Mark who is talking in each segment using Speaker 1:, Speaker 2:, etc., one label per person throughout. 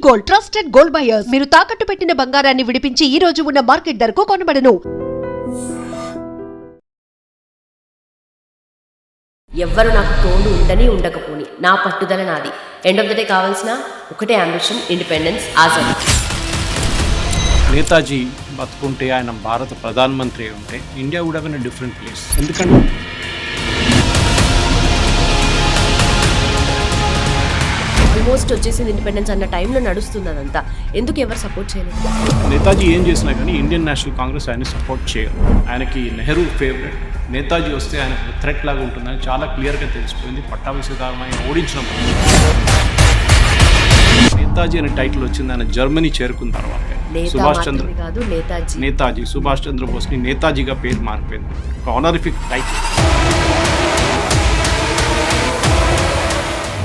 Speaker 1: Gold, trusted gold buyers. మీరు తాకట్టు పెట్టిన బంగారాన్ని విడిపించి ఈ రోజు ఉన్న మార్కెట్ ధరకు కొనబడను.
Speaker 2: ఎవ్వరు నాకు తోడు ఉండని ఉండకపోని నా పట్టుదల నాది. ఎండ్ ఆఫ్ ద డే కావాల్సిన ఒకటే అంబిషన్, ఇండిపెండెన్స్, ఆజాదీ.
Speaker 3: నేతాజీ బతుకుంటే, ఆయన భారత ప్రధానమంత్రి ఉంటే India would have been a different place. ఎందుకంటే
Speaker 2: ఆల్మోస్ట్ వచ్చేసింది ఇండిపెండెన్స్ అన్న టైంలో నడుస్తుంది అదంతా. ఎందుకు ఎవరు సపోర్ట్ చేయలేదు?
Speaker 3: నేతాజీ ఏం చేసినా కానీ ఇండియన్ నేషనల్ కాంగ్రెస్ ఆయన సపోర్ట్ చేయరు. ఆయనకి నెహ్రూ ఫేవరెట్. నేతాజీ వస్తే ఆయనకు థ్రెట్ లాగా ఉంటుందని చాలా క్లియర్గా తెలిసిపోయింది. పట్టాభి సీతారామయ్య ఓడించడం. నేతాజీ అనే టైటిల్ వచ్చింది ఆయన జర్మనీ చేరుకున్న తర్వాత. నేతాజీ సుభాష్ చంద్రబోస్ని నేతాజీగా పేరు మారిపోయింది. ఒక ఆనరిఫిక్ టైటిల్.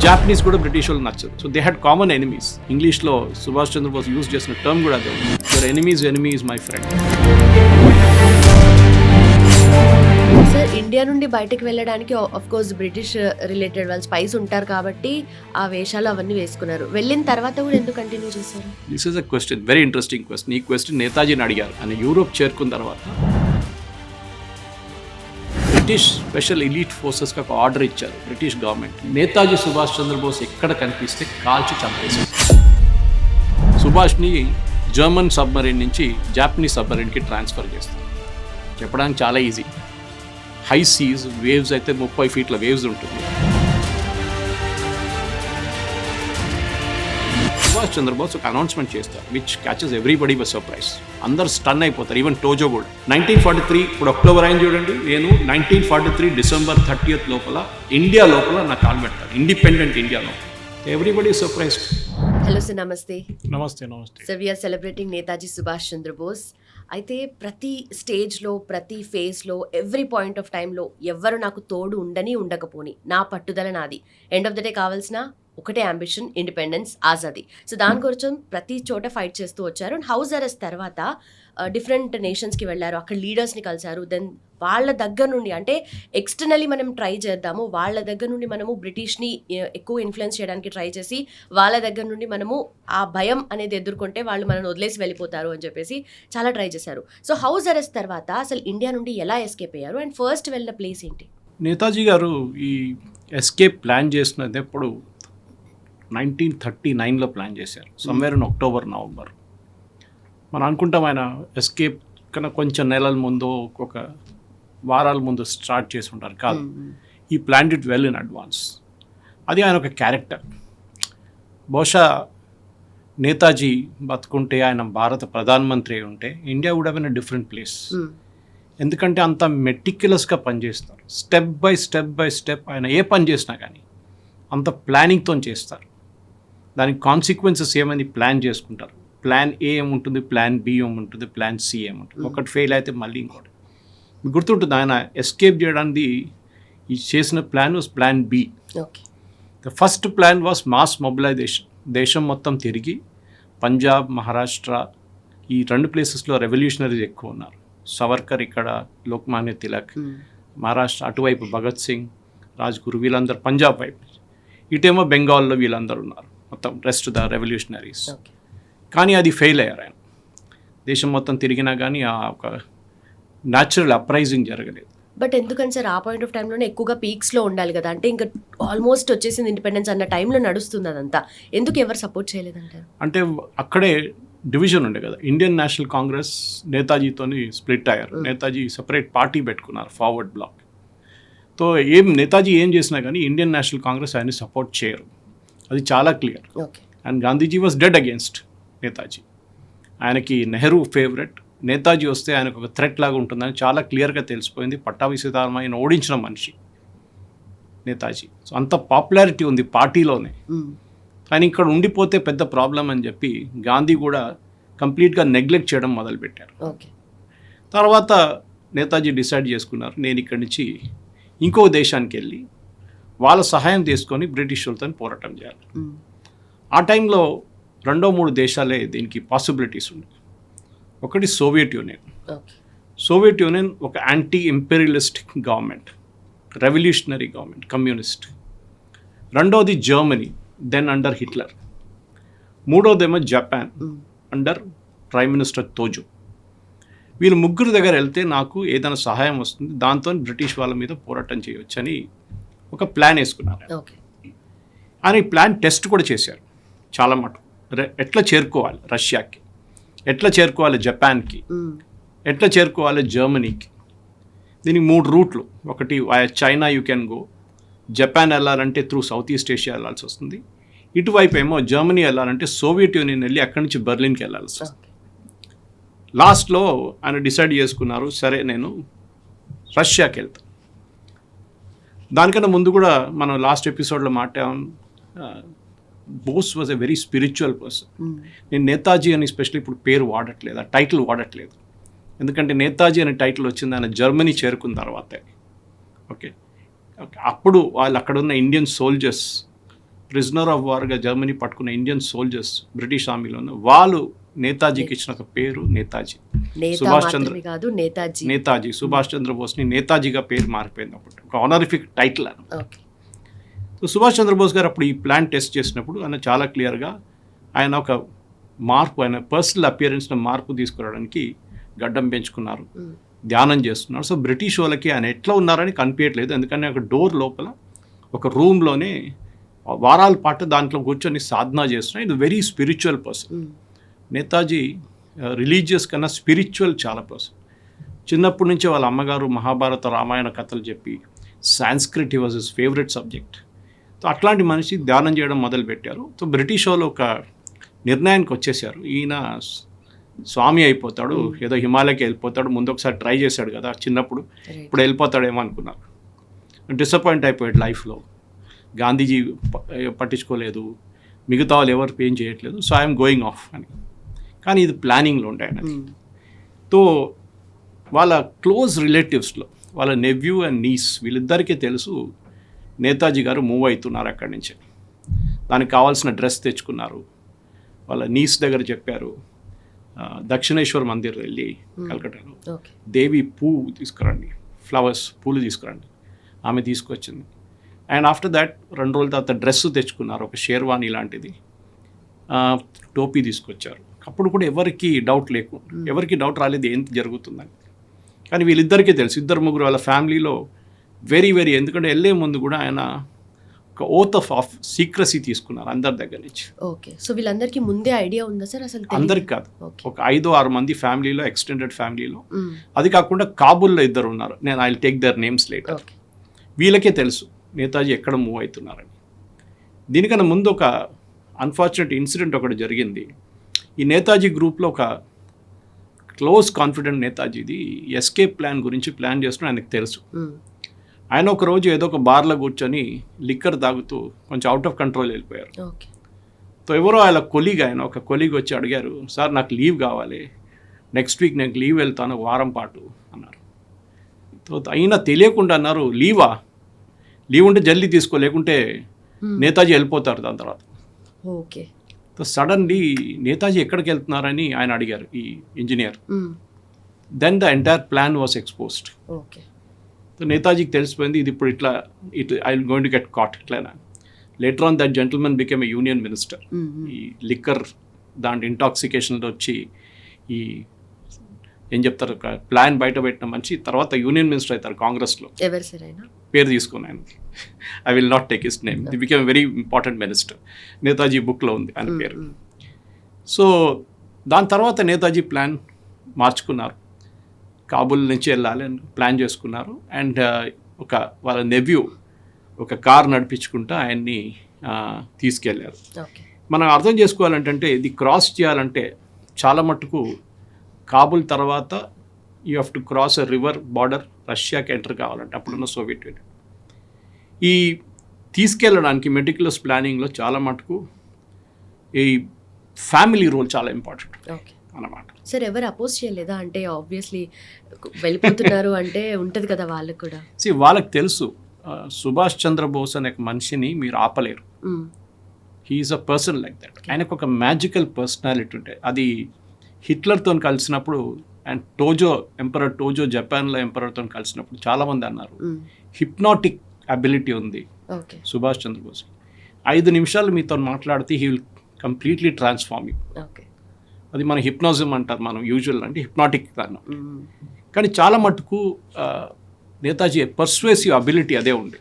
Speaker 3: జాపనీస్ కూడా బ్రిటిష్ వాళ్ళు నచ్చదు. So they had common enemies. ఇంగ్లీష్లో సుభాష్ చంద్రబోస్ యూజ్ చేసిన టర్మ్ కూడా అదే. Your enemy is my friend.
Speaker 2: Sir, India నుండి బయటకు వెళ్ళడానికి ఆఫ్ కోర్స్ బ్రిటిష్ రిలేటెడ్ వాళ్ళు స్పైస్ ఉంటారు కాబట్టి ఆ వేషాలు అవన్నీ వేసుకున్నారు. వెళ్ళిన తర్వాత కూడా ఎందుకు కంటిన్యూ చేశారు?
Speaker 3: This is a question, very interesting question. ఈ క్వశ్చన్ నేతాజీని అడిగారు. ఆయన యూరోప్ చేరుకున్న తర్వాత బ్రిటిష్ స్పెషల్ ఎలీట్ ఫోర్సెస్కి ఒక ఆర్డర్ ఇచ్చారు బ్రిటిష్ గవర్నమెంట్. నేతాజీ సుభాష్ చంద్రబోస్ ఎక్కడ కనిపిస్తే కాల్చి చంపేశారు. సుభాష్ని జర్మన్ సబ్మరీన్ నుంచి జాపనీస్ సబ్మరీన్కి ట్రాన్స్ఫర్ చేస్తారు. చెప్పడానికి చాలా ఈజీ. హై సీస్, వేవ్స్ అయితే 30 ఫీట్ల వేవ్స్ ఉంటుంది. సుభాష్ చంద్రబోస్ ఒక అనౌన్స్మెంట్ చేస్తారు which catches everybody by surprise. అందరు స్టన్ అయిపోతారు, ఈవెన్ టోజో కూడా. 1943 ఇప్పుడు అక్టోబర్ అయింది చూడండి. నేను 1943 డిసెంబర్ 30th లోపల ఇండియా లోపల నా కాలు పెడతాను, ఇండిపెండెంట్ ఇండియాలో. Everybody surprised.
Speaker 2: హలో సార్, నమస్తే.
Speaker 3: నమస్తే.
Speaker 2: Sir, we're celebrating Netaji Subhash Chandra Bose. అయితే ప్రతి స్టేజ్లో, ప్రతి ఫేజ్లో, ఎవ్రీ పాయింట్ ఆఫ్ టైంలో ఎవ్వరు నాకు తోడు ఉండని ఉండకపోని నా పట్టుదల నాది. ఎండ్ ఆఫ్ ద డే కావాల్సిన ఒకటే అంబిషన్, ఇండిపెండెన్స్, ఆజాదీ. సో దాని గురించి ప్రతి చోట ఫైట్ చేస్తూ వచ్చారు. అండ్ హౌస్ అరెస్ట్ తర్వాత డిఫరెంట్ నేషన్స్కి వెళ్ళారు, అక్కడ లీడర్స్ని కలిశారు. దెన్ వాళ్ళ దగ్గర నుండి, అంటే ఎక్స్టర్నల్లీ మనం ట్రై చేద్దాము, వాళ్ళ దగ్గర నుండి మనము బ్రిటిష్ని ఎక్కువ ఇన్ఫ్లుయెన్స్ చేయడానికి ట్రై చేసి వాళ్ళ దగ్గర నుండి మనము ఆ భయం అనేది ఎదుర్కొంటే వాళ్ళు మనల్ని వదిలేసి వెళ్ళిపోతారు అని చెప్పేసి చాలా ట్రై చేశారు. సో హౌస్ అరెస్ట్ తర్వాత అసలు ఇండియా నుండి ఎలా ఎస్కేప్ అయ్యారు అండ్ ఫస్ట్ వెళ్ళిన ప్లేస్ ఏంటి?
Speaker 3: నేతాజీ గారు ఈ ఎస్కేప్ ప్లాన్ చేసినది ఎప్పుడు 1939లో ప్లాన్ చేశారు. Somewhere in October, November. మనం అనుకుంటాం ఆయన ఎస్కేప్ కన్నా కొంచెం నెలల ముందు, ఒక వారాల ముందు స్టార్ట్ చేసి ఉంటారు. కాదు, ఈ plan it well in advance. అది ఆయన ఒక క్యారెక్టర్. బహుశా నేతాజీ బతుకుంటే, ఆయన భారత ప్రధానమంత్రి ఉంటే India would have been a different place. ఎందుకంటే అంత మెటిక్యులస్గా పనిచేస్తారు. స్టెప్ బై స్టెప్ ఆయన ఏ పని చేసినా కానీ అంత ప్లానింగ్తో చేస్తారు. దానికి కాన్సిక్వెన్సెస్ ఏమని ప్లాన్ చేసుకుంటారు. ప్లాన్ ఏ ఏముంటుంది, ప్లాన్ బి ఏముంటుంది, ప్లాన్ సి ఏముంటుంది. ఒకటి ఫెయిల్ అయితే మళ్ళీ ఇంకోటి. మీకు గుర్తుంటుంది, ఆయన ఎస్కేప్ చేయడానికి ఈ చేసిన plan was plan B. The first plan was mass mobilisation. దేశం మొత్తం తిరిగి పంజాబ్, మహారాష్ట్ర ఈ 2 ప్లేసెస్లో రెవల్యూషనరీస్ ఎక్కువ ఉన్నారు. సవర్కర్ ఇక్కడ, లోక్మాన్య తిలక్. మహారాష్ట్ర అటువైపు భగత్ సింగ్, రాజ్గురు, వీళ్ళందరూ పంజాబ్ వైపు. ఇటేమో బెంగాల్లో వీళ్ళందరూ ఉన్నారు, మొత్తం రెస్ట్ ద రెవల్యూషనరీస్. కానీ అది ఫెయిల్ అయ్యారు. ఆయన దేశం మొత్తం తిరిగినా కానీ ఆ ఒక న్యాచురల్ అప్రైజింగ్ జరగలేదు.
Speaker 2: బట్ ఎందుకని సార్ ఆ పాయింట్ ఆఫ్ టైంలోనే ఎక్కువగా పీక్స్లో ఉండాలి కదా, అంటే ఇంకా ఆల్మోస్ట్ వచ్చేసింది ఇండిపెండెన్స్ అన్న టైంలో నడుస్తుంది అదంతా. ఎందుకు ఎవరు సపోర్ట్ చేయలేదంటారు?
Speaker 3: అంటే అక్కడే డివిజన్ ఉండే కదా. ఇండియన్ నేషనల్ కాంగ్రెస్ నేతాజీతోని స్ప్లిట్ అయ్యారు. నేతాజీ సపరేట్ పార్టీ పెట్టుకున్నారు, ఫార్వర్డ్ బ్లాక్. సో నేతాజీ ఏం చేసినా కానీ ఇండియన్ నేషనల్ కాంగ్రెస్ ఆయన్ని సపోర్ట్ చేయరు. అది చాలా clear. And Gandhiji was dead against Netaji. ఆయనకి నెహ్రూ ఫేవరెట్. నేతాజీ వస్తే ఆయనకు ఒక థ్రెట్ లాగా ఉంటుందని చాలా క్లియర్గా తెలిసిపోయింది. పట్టాభి సీతారామయ్యను ఓడించిన మనిషి నేతాజీ. సో అంత పాపులారిటీ ఉంది పార్టీలోనే. కానీ ఇక్కడ ఉండిపోతే పెద్ద ప్రాబ్లం అని చెప్పి గాంధీ కూడా కంప్లీట్గా నెగ్లెక్ట్ చేయడం మొదలుపెట్టారు. తర్వాత నేతాజీ డిసైడ్ చేసుకున్నారు, నేను ఇక్కడి నుంచి ఇంకో దేశానికి వెళ్ళి వాళ్ళ సహాయం తీసుకొని బ్రిటిష్ వాళ్ళతో పోరాటం చేయాలి. ఆ టైంలో 2-3 దేశాలే దీనికి పాసిబిలిటీస్ ఉన్నాయి. ఒకటి సోవియట్ యూనియన్. సోవియట్ యూనియన్ ఒక anti imperialist government, revolutionary government, communist. రెండోది జర్మనీ, దెన్ అండర్ హిట్లర్. మూడోదేమో Japan under prime minister Tojo. వీళ్ళు ముగ్గురు దగ్గర వెళ్తే నాకు ఏదైనా సహాయం వస్తుంది, దాంతో బ్రిటిష్ వాళ్ళ మీద పోరాటం చేయొచ్చు అని ఒక ప్లాన్ వేసుకున్నారు.
Speaker 2: ఓకే.
Speaker 3: అని ప్లాన్ టెస్ట్ కూడా చేశారు చాలా మటుకు. ఎట్లా చేరుకోవాలి రష్యాకి, ఎట్లా చేరుకోవాలి జపాన్కి, ఎట్లా చేరుకోవాలి జర్మనీకి. దీనికి 3 రూట్లు. ఒకటి China you can go, Japan వెళ్ళాలంటే త్రూ సౌత్ ఈస్ట్ ఏషియా వెళ్ళాల్సి వస్తుంది, ఇటువైపు ఏమో జర్మనీ వెళ్ళాలంటే సోవియట్ యూనియన్ వెళ్ళి అక్కడి నుంచి బెర్లిన్కి వెళ్ళాల్సి వస్తుంది. లాస్ట్లో ఆయన డిసైడ్ చేసుకున్నారు, సరే నేను రష్యాకి వెళ్తాను. దానికన్నా ముందు కూడా మనం లాస్ట్ ఎపిసోడ్లో మాట్లాడాం, Bose was a very spiritual person. నేను నేతాజీ అని స్పెషల్లీ ఇప్పుడు పేరు వాడట్లేదు, ఆ టైటిల్ వాడట్లేదు. ఎందుకంటే నేతాజీ అనే టైటిల్ వచ్చింది ఆయన జర్మనీ చేరుకున్న తర్వాతే. ఓకే, అప్పుడు వాళ్ళు అక్కడ ఉన్న ఇండియన్ సోల్జర్స్, ప్రిజనర్ ఆఫ్ వార్గా జర్మనీ పట్టుకున్న ఇండియన్ సోల్జర్స్ బ్రిటిష్ ఆర్మీలో ఉన్న వాళ్ళు నేతాజీకి ఇచ్చిన ఒక పేరు నేతాజీ. నేతాజీ సుభాష్ చంద్రబోస్ని నేతాజీగా పేరు మారిపోయింది అప్పుడు, ఒక ఆనరిఫిక్ టైటిల్ అని. సో సుభాష్ చంద్రబోస్ గారు అప్పుడు ఈ ప్లాన్ టెస్ట్ చేసినప్పుడు ఆయన చాలా క్లియర్గా ఆయన ఒక మార్పు, ఆయన పర్సనల్ అపియరెన్స్లో మార్పు తీసుకురావడానికి గడ్డం పెంచుకున్నారు, ధ్యానం చేస్తున్నారు. సో బ్రిటిష్ వాళ్ళకి ఆయన ఎట్లా ఉన్నారని కనిపించట్లేదు, ఎందుకంటే ఒక డోర్ లోపల ఒక రూమ్లోనే వారాల పాటు దాంట్లో కూర్చొని సాధన చేస్తున్నారు. ఇది very spiritual person. Netaji religious కన్నా స్పిరిచువల్ చాలా పర్సన్. చిన్నప్పటి నుంచే వాళ్ళ అమ్మగారు మహాభారత రామాయణ కథలు చెప్పి Sanskrit was his favourite subject. So అట్లాంటి మనిషి ధ్యానం చేయడం మొదలుపెట్టారు. సో బ్రిటిష్ వాళ్ళు ఒక నిర్ణయానికి వచ్చేసారు, ఈయన స్వామి అయిపోతాడు, ఏదో హిమాలయకి వెళ్ళిపోతాడు. ముందు ఒకసారి ట్రై చేశాడు కదా చిన్నప్పుడు, ఇప్పుడు వెళ్ళిపోతాడేమో అనుకున్నారు. డిసప్పాయింట్ అయిపోయాడు లైఫ్లో. గాంధీజీ పట్టించుకోలేదు, మిగతా వాళ్ళు ఎవరు ఏం చేయట్లేదు, సో ఐఎమ్ గోయింగ్ ఆఫ్ అని. కానీ ఇది ప్లానింగ్లో ఉండే ఆయనది. తో వాళ్ళ క్లోజ్ రిలేటివ్స్లో వాళ్ళ నెవ్యూ అండ్ నీస్ వీళ్ళిద్దరికీ తెలుసు నేతాజీ గారు మూవ్ అవుతున్నారు అక్కడి నుంచి. దానికి కావాల్సిన డ్రెస్ తెచ్చుకున్నారు. వాళ్ళ నీస్ దగ్గర చెప్పారు, దక్షిణేశ్వర్ మందిర్ వెళ్ళి కలకట్టాలో దేవి పువ్వు తీసుకురండి, ఫ్లవర్స్ పూలు తీసుకురండి. ఆమె తీసుకొచ్చింది. అండ్ ఆఫ్టర్ దాట్ 2 రోజుల తర్వాత డ్రెస్ తెచ్చుకున్నారు, ఒక షేర్వాణి లాంటిది, టోపీ తీసుకొచ్చారు. అప్పుడు కూడా ఎవరికి డౌట్ ఎవరికి డౌట్ రాలేదు ఏం జరుగుతుందని. కానీ వీళ్ళిద్దరికీ తెలుసు, 2-3 వాళ్ళ ఫ్యామిలీలో వెరీ ఎందుకంటే వెళ్ళే ముందు కూడా ఆయన ఒక ఓత్ ఆఫ్ సీక్రసీ తీసుకున్నారు అందరి దగ్గర నుంచి.
Speaker 2: ఓకే. సో వీళ్ళందరికీ ముందే ఐడియా ఉందా సార్? అసలు
Speaker 3: అందరికి కాదు, ఒక 5-6 మంది ఫ్యామిలీలో, ఎక్స్టెండెడ్ ఫ్యామిలీలో. అది కాకుండా కాబూల్లో 2 ఉన్నారు, నేను I will take there names later. వీళ్ళకే తెలుసు నేతాజీ ఎక్కడ మూవ్ అవుతున్నారని. దీనికన్నా ముందు ఒక అన్ఫార్చునేట్ ఇన్సిడెంట్ ఒకటి జరిగింది. ఈ నేతాజీ గ్రూప్లో ఒక క్లోజ్ కాన్ఫిడెంట్ నేతాజీది ఎస్కేప్ ప్లాన్ గురించి ప్లాన్ చేస్తున్నా ఆయనకు తెలుసు. ఆయన ఒక రోజు ఏదో ఒక బార్లో కూర్చొని లిక్కర్ తాగుతూ కొంచెం అవుట్ ఆఫ్ కంట్రోల్ వెళ్ళిపోయారు. సో ఎవరో ఆయన ఒక కొలీగ్ వచ్చి అడిగారు, సార్ నాకు లీవ్ కావాలి, నెక్స్ట్ వీక్ నేను లీవ్ వెళ్తాను వారం పాటు అన్నారు. సో అయినా తెలియకుండా అన్నారు, లీవ్ ఉంటే జల్దీ తీసుకో, లేకుంటే నేతాజీ వెళ్ళిపోతారు దాని తర్వాత.
Speaker 2: ఓకే.
Speaker 3: సో సడన్లీ నేతాజీ ఎక్కడికి వెళ్తున్నారని ఆయన అడిగారు ఈ engineer. Then the entire plan was exposed.
Speaker 2: Okay.
Speaker 3: So నేతాజీకి తెలిసిపోయింది, ఇది ఇప్పుడు ఇట్లా I will going to get caught ఇట్లా. Later on that gentlemen became a union minister. ఈ లిక్కర్ దాంట్లో ఇంటాక్సికేషన్లో వచ్చి ఈ ఏం చెప్తారు, ఒక ప్లాన్ బయట పెట్టిన మనిషి తర్వాత యూనియన్ మినిస్టర్ అవుతారు కాంగ్రెస్లో.
Speaker 2: ఎవరు సార్ ఆయన?
Speaker 3: పేరు తీసుకుని ఆయనకి, I will not take his name. The became very important minister. Netaji బుక్లో ఉంది ఆయన పేరు. సో దాని తర్వాత నేతాజీ ప్లాన్ మార్చుకున్నారు, కాబూల్ నుంచి వెళ్ళాలి అని ప్లాన్ చేసుకున్నారు. అండ్ వాళ్ళ నెవ్యూ ఒక కార్ నడిపించుకుంటూ ఆయన్ని తీసుకెళ్ళారు. మనం అర్థం చేసుకోవాలంటే ఇది క్రాస్ చేయాలంటే చాలా మట్టుకు కాబూల్ తర్వాత you have to cross a river border, రష్యాకి ఎంటర్ కావాలంటే అప్పుడున్న సోవియట్ యూనియన్. ఈ తీసుకెళ్ళడానికి మెటిక్యులస్ ప్లానింగ్లో చాలా మటుకు ఈ ఫ్యామిలీ రోల్ చాలా ఇంపార్టెంట్ అన్నమాట.
Speaker 2: సార్ ఎవరు అపోజ్ చేయలేదా? అంటే ఆబ్వియస్లీ వెళ్ళిపోతున్నారు అంటే ఉంటుంది కదా వాళ్ళకి కూడా.
Speaker 3: వాళ్ళకి తెలుసు సుభాష్ చంద్రబోస్ అనే మనిషిని మీరు ఆపలేరు. He's a person like that. ఆయనకు ఒక మ్యాజికల్ పర్సనాలిటీ ఉంటే, అది హిట్లర్తో కలిసినప్పుడు అండ్ ఎంపరర్ టోజో జపాన్లో ఎంపరర్తో కలిసినప్పుడు చాలామంది అన్నారు హిప్నాటిక్ అబిలిటీ ఉంది సుభాష్ చంద్రబోస్. 5 నిమిషాలు మీతో మాట్లాడితే he will completely transforming.
Speaker 2: Okay.
Speaker 3: అది మన హిప్నాజం అంటారు, మనం యూజువల్ అంటే హిప్నాటిక్ దాన్ని. కానీ చాలా మటుకు నేతాజీ పర్స్వేసివ్ అబిలిటీ అదే ఉంది.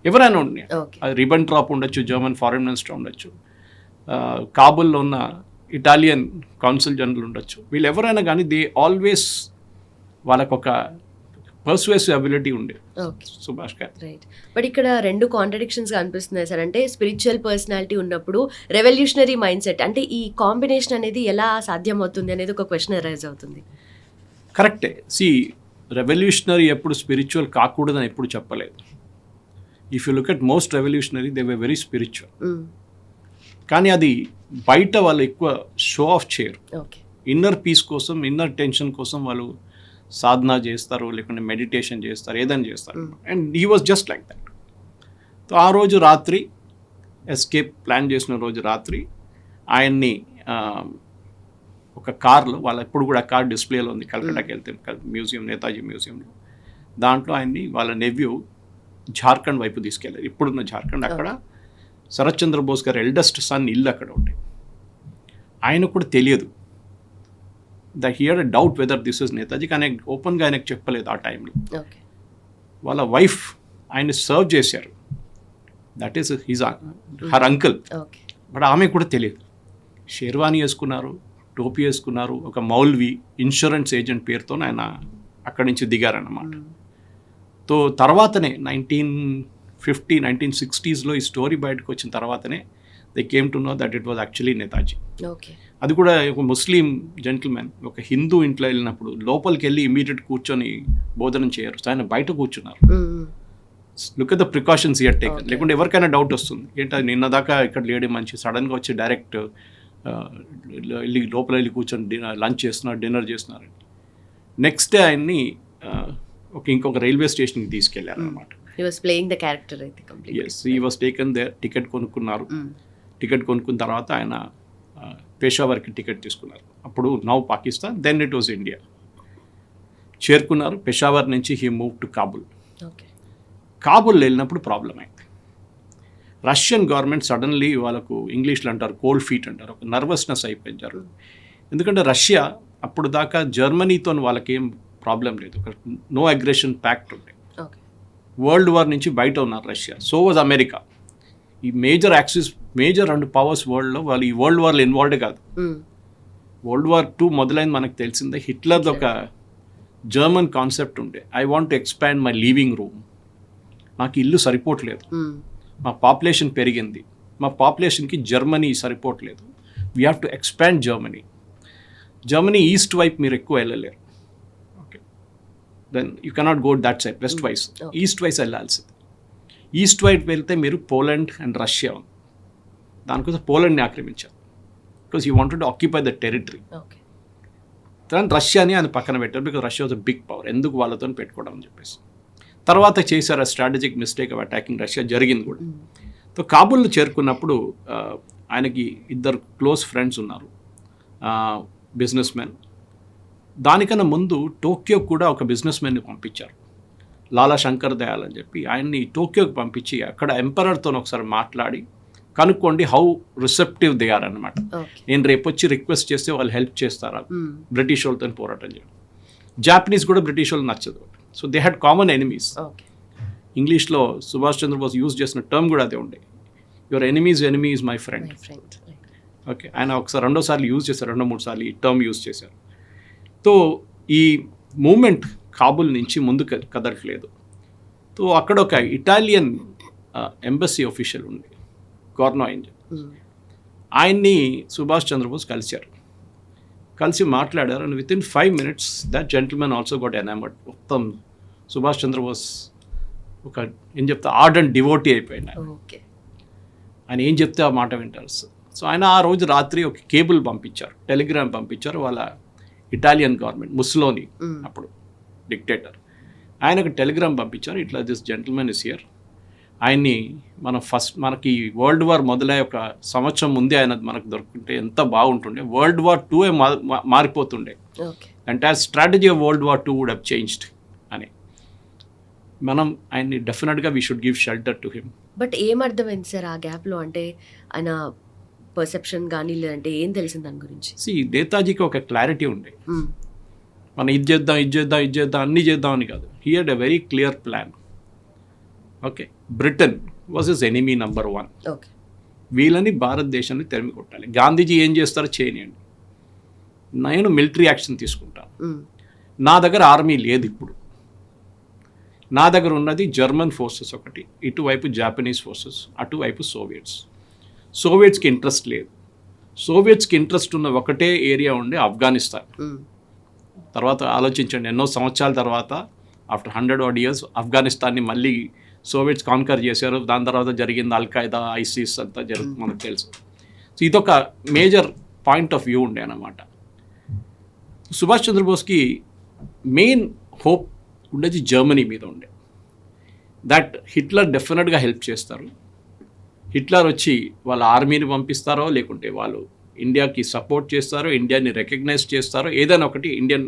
Speaker 3: ఎవరైనా ఉండి,
Speaker 2: ఓకే.
Speaker 3: అది రిబెంట్రాప్ ఉండొచ్చు, జర్మన్ ఫారెన్ మినిస్టర్ ఉండొచ్చు, కాబుల్లో ఉన్న ఇటాలియన్ కాన్సుల్ జనరల్ ఉండొచ్చు, వీళ్ళు ఎవరైనా కానీ దే ఆల్వేస్ వాళ్ళకొక పర్స్వేసివ్ అబిలిటీ ఉండే
Speaker 2: ఓకే.
Speaker 3: సుభాష్ గారు.
Speaker 2: రైట్. బట్ ఇక్కడ 2 కాంట్రడిక్షన్స్ కనిపిస్తున్నాయి సార్. అంటే స్పిరిచువల్ పర్సనాలిటీ ఉన్నప్పుడు రెవల్యూషనరీ మైండ్ సెట్, అంటే ఈ కాంబినేషన్ అనేది ఎలా సాధ్యం అవుతుంది అనేది ఒక క్వశ్చన్ అరైజ్ అవుతుంది.
Speaker 3: కరెక్టే. రెవల్యూషనరీ ఎప్పుడు స్పిరిచువల్ కాకూడదని ఎప్పుడు చెప్పలేదు. If you look at most revolutionary they way very spiritual. కానీ అది బయట వాళ్ళు ఎక్కువ షో ఆఫ్ చేయరు.
Speaker 2: ఓకే.
Speaker 3: ఇన్నర్ పీస్ కోసం, ఇన్నర్ టెన్షన్ కోసం వాళ్ళు సాధన చేస్తారు, లేకుంటే మెడిటేషన్ చేస్తారు, ఏదైనా చేస్తారు. And he was just like that. So ఆ రోజు రాత్రి ఎస్కేప్ ప్లాన్ చేసిన రోజు రాత్రి ఆయన్ని ఒక కార్లో, వాళ్ళ ఎప్పుడు కూడా కార్ డిస్ప్లేలో ఉంది కలకట్టాకి వెళ్తే మ్యూజియం, నేతాజీ మ్యూజియంలో, దాంట్లో ఆయన్ని వాళ్ళ నెవ్యూ జార్ఖండ్ వైపు తీసుకెళ్ళారు. ఇప్పుడున్న జార్ఖండ్. అక్కడ శరత్ చంద్ర బోస్ గారు ఎల్డెస్ట్ సన్ ఇల్లు అక్కడ ఉండే. ఆయనకు కూడా తెలియదు that he had a doubt whether this is Netaji, కానీ ఓపెన్గా ఆయనకు చెప్పలేదు ఆ టైంలో.
Speaker 2: ఓకే.
Speaker 3: వాళ్ళ వైఫ్ ఆయన్ని సర్వ్ చేశారు. That is his her uncle.
Speaker 2: Okay.
Speaker 3: But ఆమె కూడా తెలియదు. షేర్వానీ వేసుకున్నారు, టోపీ వేసుకున్నారు, ఒక మౌల్వి ఇన్సూరెన్స్ ఏజెంట్ పేరుతో ఆయన అక్కడి నుంచి దిగారన్నమాట. తో తర్వాతనే 1960s ఈ స్టోరీ బయటకు వచ్చిన తర్వాతనే they came to know that it was actually Netaji.
Speaker 2: Okay.
Speaker 3: అది కూడా ఒక ముస్లిం జెంటిల్మెన్ ఒక హిందూ ఇంట్లో వెళ్ళినప్పుడు లోపలికి వెళ్ళి ఇమీడియట్ కూర్చొని భోజనం చేయరు, ఆయన బయట కూర్చున్నారు. Look at the precautions here taken. లేకుంటే ఎవరికైనా డౌట్ వస్తుంది, ఏంటది నిన్న దాకా ఇక్కడ లేడీ మంచి సడన్గా వచ్చి డైరెక్ట్ వెళ్ళి లోపల వెళ్ళి కూర్చొని లంచ్ చేస్తున్నారు, డిన్నర్ చేస్తున్నారు. నెక్స్ట్ డే ఆయన్ని ఇంకొక రైల్వే స్టేషన్కి తీసుకెళ్లారు అనమాట.
Speaker 2: He was playing the character అయితే completely.
Speaker 3: yes he was taken there. Ticket కొనుక్కున్నారు. టికెట్ కొనుక్కున్న తర్వాత ఆయన పెషావర్కి టికెట్ తీసుకున్నారు. అప్పుడు now Pakistan, then it was India. చేరుకున్నారు. పెషావర్ నుంచి he move to Kabul.
Speaker 2: Okay.
Speaker 3: Kabul వెళ్ళినప్పుడు ప్రాబ్లం అయింది. రష్యన్ గవర్నమెంట్ సడన్లీ వాళ్ళకు ఇంగ్లీష్లో అంటారు కోల్డ్ ఫీట్ అంటారు, ఒక నర్వస్నెస్ అయిపోయారు. ఎందుకంటే రష్యా అప్పుడు దాకా జర్మనీతో వాళ్ళకేం ప్రాబ్లం లేదు, ఒక నో అగ్రెషన్ ప్యాక్ట్ ఉండే.
Speaker 2: ఓకే.
Speaker 3: వరల్డ్ వార్ నుంచి బయట ఉన్నారు రష్యా. So was America. ఈ మేజర్ 2 పవర్స్ వరల్డ్లో వాళ్ళు ఈ వరల్డ్ వార్లో ఇన్వాల్వ్డ్ కాదు. వరల్డ్ వార్ 2 మొదలైంది మనకు తెలిసిందే. హిట్లర్ది ఒక జర్మన్ కాన్సెప్ట్ ఉండే, I want to expand my living room. నాకు ఇల్లు సరిపోవట్లేదు, మా పాపులేషన్ పెరిగింది, మా పాపులేషన్కి జర్మనీ సరిపోవట్లేదు, we have to expand Germany east వైపు మీరు ఎక్కువ వెళ్ళలేరు. Okay, then you cannot go that side, west wise, east wise వెళ్ళాల్సింది. ఈస్ట్ వైపు వెళ్తే మీరు పోలాండ్ అండ్ రష్యా ఉంది, దానికోసం పోలాండ్ని ఆక్రమించారు. Because you wanted to occupy the territory. దాని రష్యాని ఆయన పక్కన పెట్టారు, because Russia was a big power, ఎందుకు వాళ్ళతో పెట్టుకోవడం అని చెప్పేసి. తర్వాత చేశారు ఆ strategic mistake of attacking Russia, జరిగింది కూడా. సో కాబుల్లో చేరుకున్నప్పుడు ఆయనకి 2 క్లోజ్ ఫ్రెండ్స్ ఉన్నారు, బిజినెస్ మెన్. దానికన్నా ముందు టోక్యో కూడా ఒక బిజినెస్ మెన్ని పంపించారు, లాలా శంకర్ దయాల్ అని చెప్పి. ఆయన్ని టోక్యోకి పంపించి అక్కడ ఎంపరర్తో ఒకసారి మాట్లాడి కనుక్కోండి హౌ రిసెప్టివ్ దే ఆర్ అనమాట. నేను రేపు వచ్చి రిక్వెస్ట్ చేస్తే వాళ్ళు హెల్ప్ చేస్తారా, బ్రిటిష్ వాళ్ళతో పోరాటం చేయడం. జాపనీస్ కూడా బ్రిటిష్ వాళ్ళు నచ్చదు. So they had common enemies. ఇంగ్లీష్లో సుభాష్ చంద్రబోస్ యూజ్ చేసిన టర్మ్ కూడా అదే ఉండే, your enemy is my friend. Okay, ఆయన ఒకసారి 2 సార్లు యూజ్ చేశారు, 2-3 సార్లు ఈ టర్మ్ యూజ్ చేశారు. సో ఈ మూమెంట్ కాబుల్ నుంచి ముందు కదలట్లేదు. సో అక్కడ ఒక ఇటాలియన్ ఎంబసీ ఆఫీషియల్ ఉంది, గవర్నో ఏంజల్. ఆయన్ని సుభాష్ చంద్రబోస్ కలిసి మాట్లాడారు. And within 5 minutes that gentlemen also got enamoured. మొత్తం సుభాష్ చంద్రబోస్ ఒక ఏం చెప్తే ఆర్డెంట్ డివోటీ అయిపోయింది. ఆయన ఏం చెప్తే ఆ మాట వింటారు. సో ఆయన ఆ రోజు రాత్రి ఒక కేబుల్ పంపించారు, టెలిగ్రామ్ పంపించారు వాళ్ళ ఇటాలియన్ గవర్నమెంట్, ముస్సోలిని అప్పుడు డిక్టేటర్. ఆయనకు టెలిగ్రామ్ పంపించారు, ఇట్లా దిస్ జెంటిల్మెన్ ఇస్ హియర్. ఆయన్ని మనకి వరల్డ్ వార్ మొదలయ్యే 1 సంవత్సరం ముందే ఆయన మనకు దొరుకుంటే ఎంత బాగుంటుండే. వరల్డ్ వార్ 2 మారిపోతుండే. Entire strategy of world war 2 would have changed అని. మనం ఆయన్ని డెఫినెట్గా we should give shelter to him.
Speaker 2: But ఏమర్థమైంది సార్ ఆ గ్యాప్లో? అంటే ఆయన పర్సెప్షన్ కానీ లేదంటే ఏం తెలిసింది దాని గురించి?
Speaker 3: నేతాజీకి ఒక క్లారిటీ ఉండే, మనం ఇది చేద్దాం ఇది చేద్దాం ఇది చేద్దాం అన్నీ చేద్దాం అని కాదు. He had a very clear plan. Okay, Britain was his enemy number 1.
Speaker 2: Okay,
Speaker 3: వీళ్ళని భారతదేశాన్ని తరిమి కొట్టాలి. గాంధీజీ ఏం చేస్తారో చేయనియండి, నేను మిలిటరీ యాక్షన్ తీసుకుంటాను. నా దగ్గర ఆర్మీ లేదు ఇప్పుడు, నా దగ్గర ఉన్నది జర్మన్ ఫోర్సెస్ ఒకటి, ఇటువైపు జాపనీస్ ఫోర్సెస్, అటువైపు సోవియట్స్కి ఇంట్రెస్ట్ లేదు. సోవియట్స్కి ఇంట్రెస్ట్ ఉన్న ఒకటే ఏరియా ఉండే ఆఫ్ఘనిస్తాన్. తర్వాత ఆలోచించండి, ఎన్నో సంవత్సరాల తర్వాత ఆఫ్టర్ 100 odd years ఆఫ్ఘనిస్తాన్ని మళ్ళీ సోవియట్స్ కాన్కర్ చేశారు. దాని తర్వాత జరిగింది అల్ఖైదా, ఐసిస్ అంతా జరుగుతుంది మనకు తెలుసు. సో ఇదొక మేజర్ పాయింట్ ఆఫ్ వ్యూ ఉండే అన్నమాట. సుభాష్ చంద్రబోస్కి మెయిన్ హోప్ ఉండేది జర్మనీ మీద ఉండే, దట్ హిట్లర్ డెఫినెట్గా హెల్ప్ చేస్తారు, హిట్లర్ వచ్చి వాళ్ళ ఆర్మీని పంపిస్తారో లేకుంటే వాళ్ళు ఇండియాకి సపోర్ట్ చేస్తారో, ఇండియాని రికగ్నైజ్ చేస్తారో, ఏదైనా ఒకటి ఇండియన్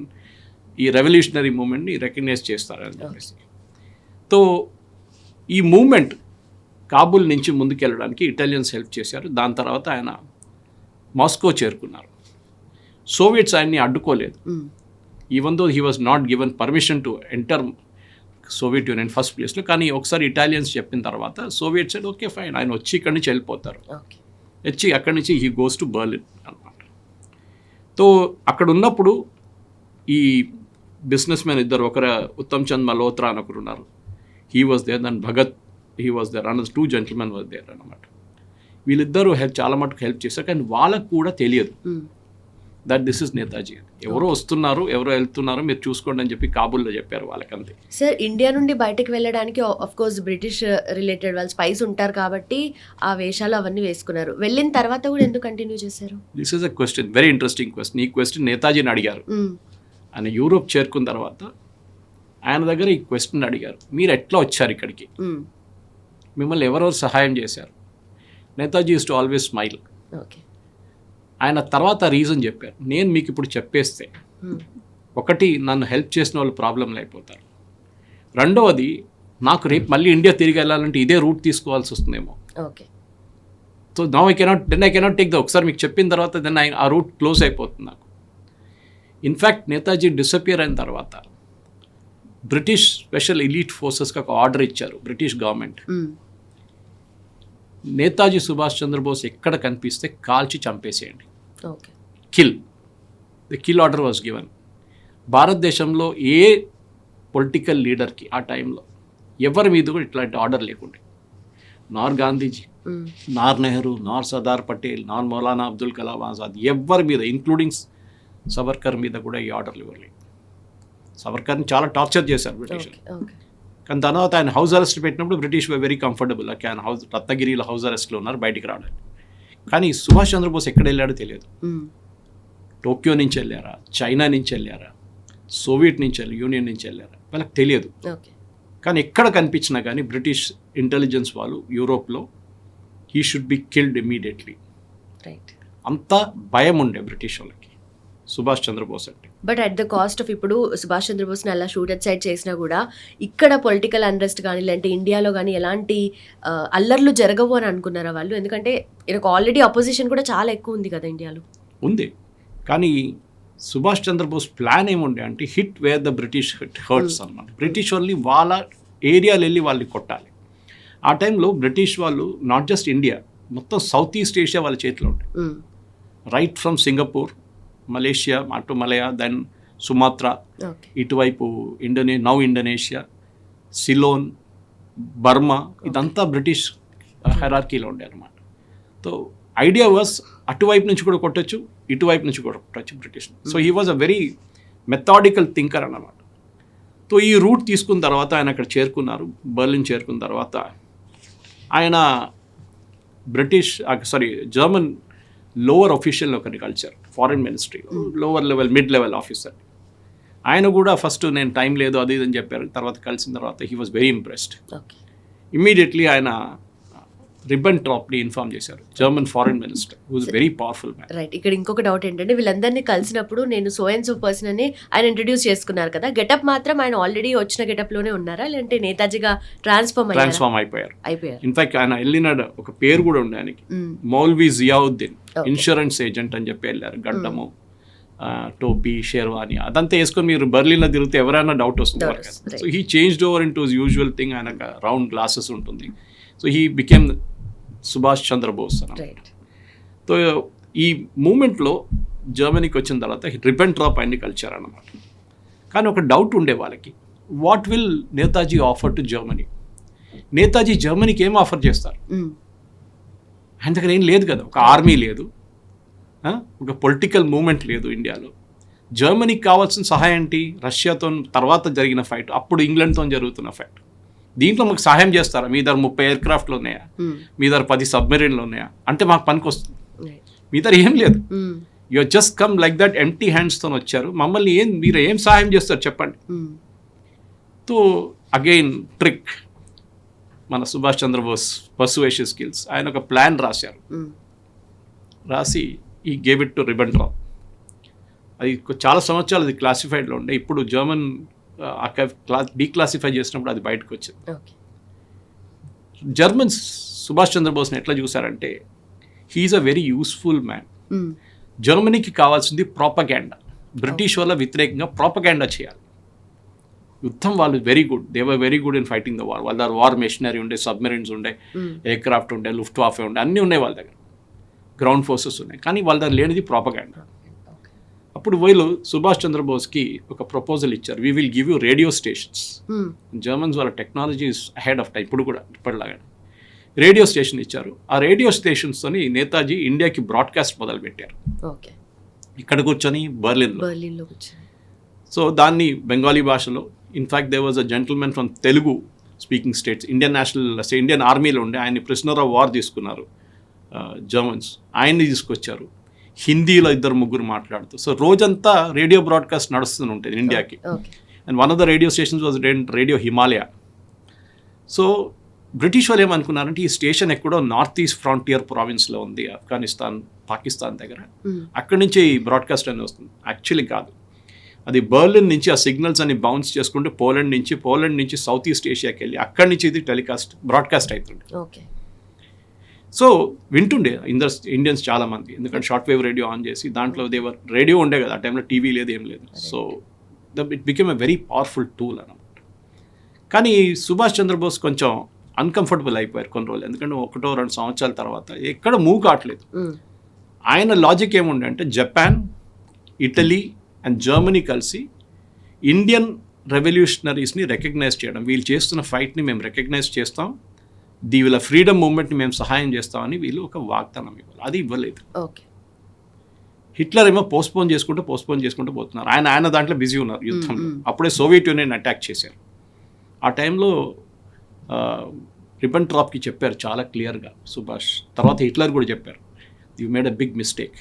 Speaker 3: ఈ రెవల్యూషనరీ మూమెంట్ని రికగ్నైజ్ చేస్తారు అని చెప్పేసి. సో ఈ మూమెంట్ కాబుల్ నుంచి ముందుకెళ్ళడానికి ఇటాలియన్స్ హెల్ప్ చేశారు. దాని తర్వాత ఆయన మాస్కో చేరుకున్నారు. సోవియట్స్ ఆయన్ని అడ్డుకోలేదు, even though he was not given permission to enter Soviet Union first ప్లేస్లో. కానీ ఒకసారి ఇటాలియన్స్ చెప్పిన తర్వాత సోవియట్ సైడ్ ఓకే ఫైన్, ఆయన వచ్చి ఇక్కడి నుంచి వెళ్ళిపోతారు. వచ్చి అక్కడి నుంచి హీ గోస్ టు బర్లిన్ అనమాట. సో అక్కడ ఉన్నప్పుడు ఈ బిజినెస్ మ్యాన్ ఇద్దరు, ఒకరు ఉత్తమ్ చంద్ మల్హోత్రా అని ఒకరు ఉన్నారు, he was there, then Bhagat he was there, another 2 gentlemen was there అనమాట. వీళ్ళిద్దరూ చాలా మటుకు హెల్ప్ చేశారు, కానీ వాళ్ళకు కూడా తెలియదు దట్ దిస్ ఇస్ నేతాజీ. ఎవరో వస్తున్నారు, ఎవరో వెళ్తున్నారు, మీరు చూసుకోండి అని చెప్పి కాబుల్లో చెప్పారు వాళ్ళకంతే.
Speaker 2: సార్, ఇండియా నుండి బయటకు వెళ్ళడానికి ఆఫ్ కోర్స్ బ్రిటిష్ రిలేటెడ్ వాళ్ళు స్పైస్ ఉంటారు కాబట్టి ఆ వేషాలు అవన్నీ వేసుకున్నారు. వెళ్ళిన తర్వాత కూడా ఎందుకు కంటిన్యూ చేశారు?
Speaker 3: This is a question, very interesting question. ఈ క్వశ్చన్ నేతాజీని అడిగారు. ఆయన యూరోప్ చేరుకున్న తర్వాత ఆయన దగ్గర ఈ క్వశ్చన్ అడిగారు, మీరు ఎట్లా వచ్చారు ఇక్కడికి, మిమ్మల్ని ఎవరెవరు సహాయం చేశారు? Netaji use to always smile.
Speaker 2: Okay,
Speaker 3: ఆయన తర్వాత రీజన్ చెప్పారు, నేను మీకు ఇప్పుడు చెప్పేస్తే ఒకటి నన్ను హెల్ప్ చేసిన వాళ్ళు ప్రాబ్లంలు అయిపోతారు, రెండవది నాకు రేపు మళ్ళీ ఇండియా తిరిగి వెళ్ళాలంటే ఇదే రూట్ తీసుకోవాల్సి వస్తుందేమో.
Speaker 2: Okay,
Speaker 3: so now I cannot take the, ఒకసారి మీకు చెప్పిన తర్వాత దెన్ ఆ రూట్ క్లోజ్ అయిపోతుంది నాకు. ఇన్ఫ్యాక్ట్ నేతాజీ డిసపియర్ అయిన తర్వాత బ్రిటిష్ స్పెషల్ ఎలీట్ ఫోర్సెస్కి ఒక ఆర్డర్ ఇచ్చారు బ్రిటిష్ గవర్నమెంట్, నేతాజీ సుభాష్ చంద్రబోస్ ఎక్కడ కనిపిస్తే కాల్చి చంపేసేయండి, kill. The kill order was given. భారతదేశంలో ఏ పొలిటికల్ లీడర్కి ఆ టైంలో ఎవరి మీద కూడా ఇట్లాంటి ఆర్డర్ లేకుండే, నార్ గాంధీజీ, నార్ నెహ్రూ, నార్ సర్దార్ పటేల్, నార్ మౌలానా అబ్దుల్ కలాం ఆజాద్, ఎవరి మీద ఇంక్లూడింగ్ సవర్కర్ మీద కూడా ఈ ఆర్డర్లు ఇవ్వలేదు. సవర్కర్ని చాలా టార్చర్ చేశారు బ్రిటిష్. కానీ తర్వాత ఆయన హౌస్ అరెస్ట్ పెట్టినప్పుడు బ్రిటిష్ వెరీ కంఫర్టబుల్, ఆయన రత్నగిరిలో హౌస్ అరెస్ట్లో ఉన్నారు, బయటికి రావడానికి. కానీ సుభాష్ చంద్రబోస్ ఎక్కడ వెళ్ళాడో తెలియదు. టోక్యో నుంచి వెళ్ళారా, చైనా నుంచి వెళ్ళారా, సోవియట్ నుంచి యూనియన్ నుంచి వెళ్ళారా, వాళ్ళకి తెలియదు. కానీ ఎక్కడ కనిపించినా కానీ బ్రిటిష్ ఇంటెలిజెన్స్ వాళ్ళు యూరోప్లో he should be killed immediately, అంత భయం ఉండే బ్రిటిష్ వాళ్ళకి సుభాష్ చంద్రబోస్ అంటే.
Speaker 2: But at the cost of, ఇప్పుడు సుభాష్ చంద్రబోస్ని అలా షూట్ అట్ సైడ్ చేసినా కూడా ఇక్కడ పొలిటికల్ అన్రెస్ట్ కానీ లేదంటే ఇండియాలో కానీ ఎలాంటి అల్లర్లు జరగవు అని అనుకున్నారా వాళ్ళు? ఎందుకంటే ఈయనకు ఆల్రెడీ అపోజిషన్ కూడా చాలా ఎక్కువ ఉంది కదా ఇండియాలో.
Speaker 3: ఉంది, కానీ సుభాష్ చంద్రబోస్ ప్లాన్ ఏముండే అంటే hit where the British hurts అన్నమాట. బ్రిటిష్ వాళ్ళని వాళ్ళ ఏరియాలు వెళ్ళి వాళ్ళని కొట్టాలి. ఆ టైంలో బ్రిటిష్ వాళ్ళు నాట్ జస్ట్ ఇండియా, మొత్తం సౌత్ ఈస్ట్ ఏషియా వాళ్ళ చేతిలో ఉండే, రైట్ ఫ్రమ్ సింగపూర్, మలేషియా, అటు మలయా, దెన్ సుమాత్రా, ఇటువైపు ఇండోనేషియా, సిలోన్, బర్మా, ఇదంతా బ్రిటిష్ హైరార్కీలో ఉండే అనమాట. సో ఐడియా వాజ్ అటువైపు నుంచి కూడా కొట్టచ్చు, ఇటువైపు నుంచి కూడా కొట్టచ్చు British. So he was a very methodical thinker అన్నమాట. సో ఈ రూట్ తీసుకున్న తర్వాత ఆయన అక్కడ చేరుకున్నారు, బర్లిన్ చేరుకున్న తర్వాత ఆయన జర్మన్ లోవర్ అఫీషియల్ ఒకరిని కలిశారు, ఫారిన్ మినిస్ట్రీలో lower level mid level officer. ఆయన కూడా ఫస్ట్ నేను టైం లేదు అది ఇది అని చెప్పారు. తర్వాత కలిసిన తర్వాత he was very impressed. Immediately ఆయన రిబెంట్రాప్ని ఇన్ఫార్మ్ చేశారు, German foreign minister, who's very powerful man.
Speaker 2: Right. ఇక్కడ ఇంకొక డౌట్ ఏంటంటే వీళ్ళందరినీ కలిసినప్పుడు నేను సో అండ్ సో పర్సన్ అని ఆయన ఇంట్రడ్యూస్ చేసుకున్నారు కదా, గెటప్ మాత్రం ఆయన ఆల్రెడీ వచ్చిన గెటప్ లోనే ఉన్నారా, లేదంటే నేతాజీగా ట్రాన్స్ఫార్మ్
Speaker 3: అయిపోయారు.
Speaker 2: అయిపోయారు.
Speaker 3: ఇన్ఫాక్ట్ ఆయన వెళ్ళిన ఒక పేరు కూడా ఉండే ఆయనకి, మౌల్వీ జియావుద్దీన్, ఇన్సూరెన్స్ ఏజెంట్ అని చెప్పి వెళ్ళారు. గడ్డము, టోపీ, షేర్వాని అదంతా వేసుకొని మీరు బర్లిన్లో తిరిగితే ఎవరైనా డౌట్ వస్తుంది. So he changed over into usual thing. ఆయన రౌండ్ గ్లాసెస్ ఉంటుంది. So he became Subhash Chandra Bose అన్నమాట. సో ఈ మూమెంట్లో జర్మనీకి వచ్చిన తర్వాత రిబెంట్రాప్ ఆయన్ని కలిచారన్నమాట. కానీ ఒక డౌట్ ఉండే వాళ్ళకి, what will Netaji offer to Germany? Netaji జర్మనీకి ఏం ఆఫర్ చేస్తారు? ఆయన దగ్గర ఏం లేదు కదా, ఒక ఆర్మీ లేదు, ఒక పొలిటికల్ మూమెంట్ లేదు ఇండియాలో. జర్మనీకి కావాల్సిన సహాయం ఏంటి? రష్యాతో తర్వాత జరిగిన ఫైట్, అప్పుడు ఇంగ్లాండ్తో జరుగుతున్న ఫైట్. దీంట్లో మాకు సహాయం చేస్తారా? మీ దగ్గర 30 ఎయిర్క్రాఫ్ట్లు ఉన్నాయా? మీ దగ్గర 10 సబ్మెరీన్లు ఉన్నాయా? అంటే మాకు పనికి వస్తుంది. మీ దగ్గర ఏం లేదు. You just come like that empty హ్యాండ్స్తో వచ్చారు. మమ్మల్ని మీరు ఏం సహాయం చేస్తారు చెప్పండి. సో అగైన్ ట్రిక్, మన సుభాష్ చంద్రబోస్ పర్సువేషన్ స్కిల్స్. ఆయన ఒక ప్లాన్ రాశారు. రాసి ఈ గేవ్ ఇట్ టు రిబెంట్రాప్. అది చాలా సంవత్సరాలు అది క్లాసిఫైడ్లో ఉండే. ఇప్పుడు జర్మన్ డీక్లాసిఫై చేసినప్పుడు అది బయటకు వచ్చింది. జర్మన్స్ సుభాష్ చంద్రబోస్ని ఎట్లా చూసారంటే, he is a very useful man. జర్మనీకి కావాల్సింది ప్రాపగాండా. బ్రిటిష్ వాళ్ళ వ్యతిరేకంగా ప్రాపగాండా చేయాలి. యుద్ధం వాళ్ళు very good, they were very good in fighting the war. వాళ్ళ దగ్గర వార్ మెషినరీ ఉండే, సబ్మెరీన్స్ ఉండే, ఎయిర్క్రాఫ్ట్ ఉండే, లుఫ్ట్ వాఫే ఉండే, అన్నీ ఉన్నాయి వాళ్ళ దగ్గర, గ్రౌండ్ ఫోర్సెస్ ఉన్నాయి. కానీ వాళ్ళ దగ్గర లేనిది ప్రాపగాండా. అప్పుడు వీళ్ళు సుభాష్ చంద్రబోస్కి ఒక ప్రపోజల్ ఇచ్చారు, we will give you radio stations. Germans వాళ్ళ technology is ahead of time, ఇప్పుడు కూడా ఇప్పటిలాగా రేడియో స్టేషన్ ఇచ్చారు. ఆ రేడియో స్టేషన్స్తోని నేతాజీ ఇండియాకి బ్రాడ్కాస్ట్ మొదలుపెట్టారు. ఇక్కడ కూర్చొని బర్లిన్లో. సో దాన్ని బెంగాలీ భాషలో, in fact they was a gentlemen from Telugu speaking states, Indian ఆర్మీలో ఉండే, ఆయన్ని ప్రిజనర్ ఆఫ్ వార్ తీసుకున్నారు జర్మన్స్. ఆయన్ని తీసుకొచ్చారు. హిందీలో 2-3 మాట్లాడుతూ. సో రోజంతా రేడియో బ్రాడ్కాస్ట్ నడుస్తూనే ఉంటుంది ఇండియాకి. And one of the radio stations was radio Himalaya. So British వాళ్ళు ఏమనుకున్నారంటే, ఈ స్టేషన్ ఎక్కడో నార్త్ ఈస్ట్ ఫ్రాంటియర్ ప్రావిన్స్లో ఉంది, ఆఫ్ఘనిస్తాన్ పాకిస్తాన్ దగ్గర, అక్కడి నుంచి ఈ బ్రాడ్కాస్ట్ అనేది వస్తుంది. యాక్చువల్లీ కాదు, అది బర్లిన్ నుంచి ఆ సిగ్నల్స్ అన్ని బౌన్స్ చేసుకుంటూ పోలాండ్ నుంచి సౌత్ ఈస్ట్ ఏషియాకి వెళ్ళి అక్కడి నుంచి ఇది బ్రాడ్కాస్ట్ అవుతుంది. సో వింటుండే ఇండియన్స్ చాలామంది, ఎందుకంటే షార్ట్ వేవ్ రేడియో ఆన్ చేసి దాంట్లో దేవర్ రేడియో ఉండే కదా, ఆ టైంలో టీవీ లేదు, ఏం లేదు. So it became a very powerful tool అన్నమాట. కానీ సుభాష్ చంద్రబోస్ కొంచెం అన్కంఫర్టబుల్ అయిపోయారు కొన్ని రోజులు, ఎందుకంటే 1-2 సంవత్సరాల తర్వాత ఎక్కడ మూవ్ కావట్లేదు. ఆయన లాజిక్ ఏముండే అంటే, జపాన్, ఇటలీ అండ్ జర్మనీ కలిసి ఇండియన్ రెవల్యూషనరీస్ని రికగ్నైజ్ చేయడం, వీళ్ళు చేస్తున్న ఫైట్ని మేము రికగ్నైజ్ చేస్తాం, వీళ్ళ ఫ్రీడమ్ మూవ్మెంట్ని మేము సహాయం చేస్తామని వీళ్ళు ఒక వాగ్దానం ఇవ్వాలి. అది ఇవ్వలేదు. హిట్లర్ ఏమో పోస్ట్పోన్ చేసుకుంటూ పోతున్నారు. ఆయన దాంట్లో బిజీ ఉన్నారు యుద్ధంలో. అప్పుడే సోవియట్ యూనియన్ అటాక్ చేశారు. ఆ టైంలో రిబెంట్రాప్కి చెప్పారు చాలా క్లియర్గా సుభాష్. తర్వాత హిట్లర్ కూడా చెప్పారు, you made a big mistake,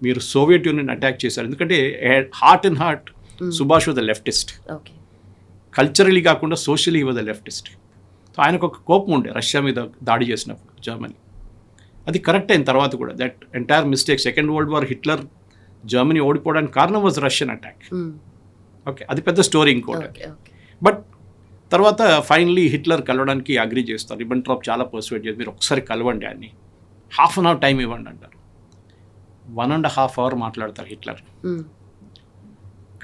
Speaker 3: మీరు సోవియట్ యూనియన్ అటాక్ చేశారు. ఎందుకంటే heart and heart Subhash was the leftist. Culturally కాకుండా socially was the leftist. So ఆయనకు ఒక కోపం ఉండే రష్యా మీద దాడి చేసినప్పుడు జర్మనీ. అది కరెక్ట్ అయిన తర్వాత కూడా that entire mistake, second world war Hitler Germany ఓడిపోవడానికి కారణం వాజ్ రష్యన్ అటాక్. ఓకే, అది పెద్ద స్టోరీ ఇంకోటి. బట్ తర్వాత ఫైనలీ హిట్లర్ కలవడానికి అగ్రీ చేస్తారు. రిబెంట్రాప్ చాలా పర్సువేట్ చేసి, మీరు ఒకసారి కలవండి అని, 1/2 అవర్ టైం ఇవ్వండి అంటారు. 1.5 అవర్ మాట్లాడతారు హిట్లర్.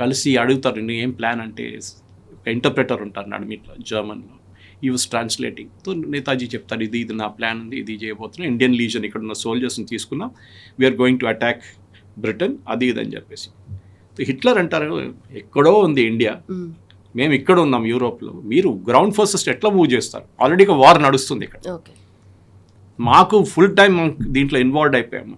Speaker 3: కలిసి అడుగుతారు, నువ్వు ఏం ప్లాన్ అంటే, ఒక ఇంటర్ప్రెటర్ ఉంటారు నడిమిట్లో జర్మన్లో, ఈ వాజ్ ట్రాన్స్లేటింగ్. సో నేతాజీ చెప్తారు, ఇది నా ప్లాన్ ఉంది, ఇది చేయబోతున్నాం, ఇండియన్ లీజన్ ఇక్కడ ఉన్న సోల్జర్స్ని తీసుకున్నాం, we're going to attack Britain, అది ఇదని చెప్పేసి. సో హిట్లర్ అంటారు, ఎక్కడో ఉంది ఇండియా, మేము ఇక్కడ ఉన్నాం యూరోప్లో, మీరు గ్రౌండ్ ఫోర్సెస్ ఎట్లా మూవ్ చేస్తారు? ఆల్రెడీ ఒక వార్ నడుస్తుంది ఇక్కడ, మాకు ఫుల్ టైం దీంట్లో ఇన్వాల్వ్ అయిపోయాము.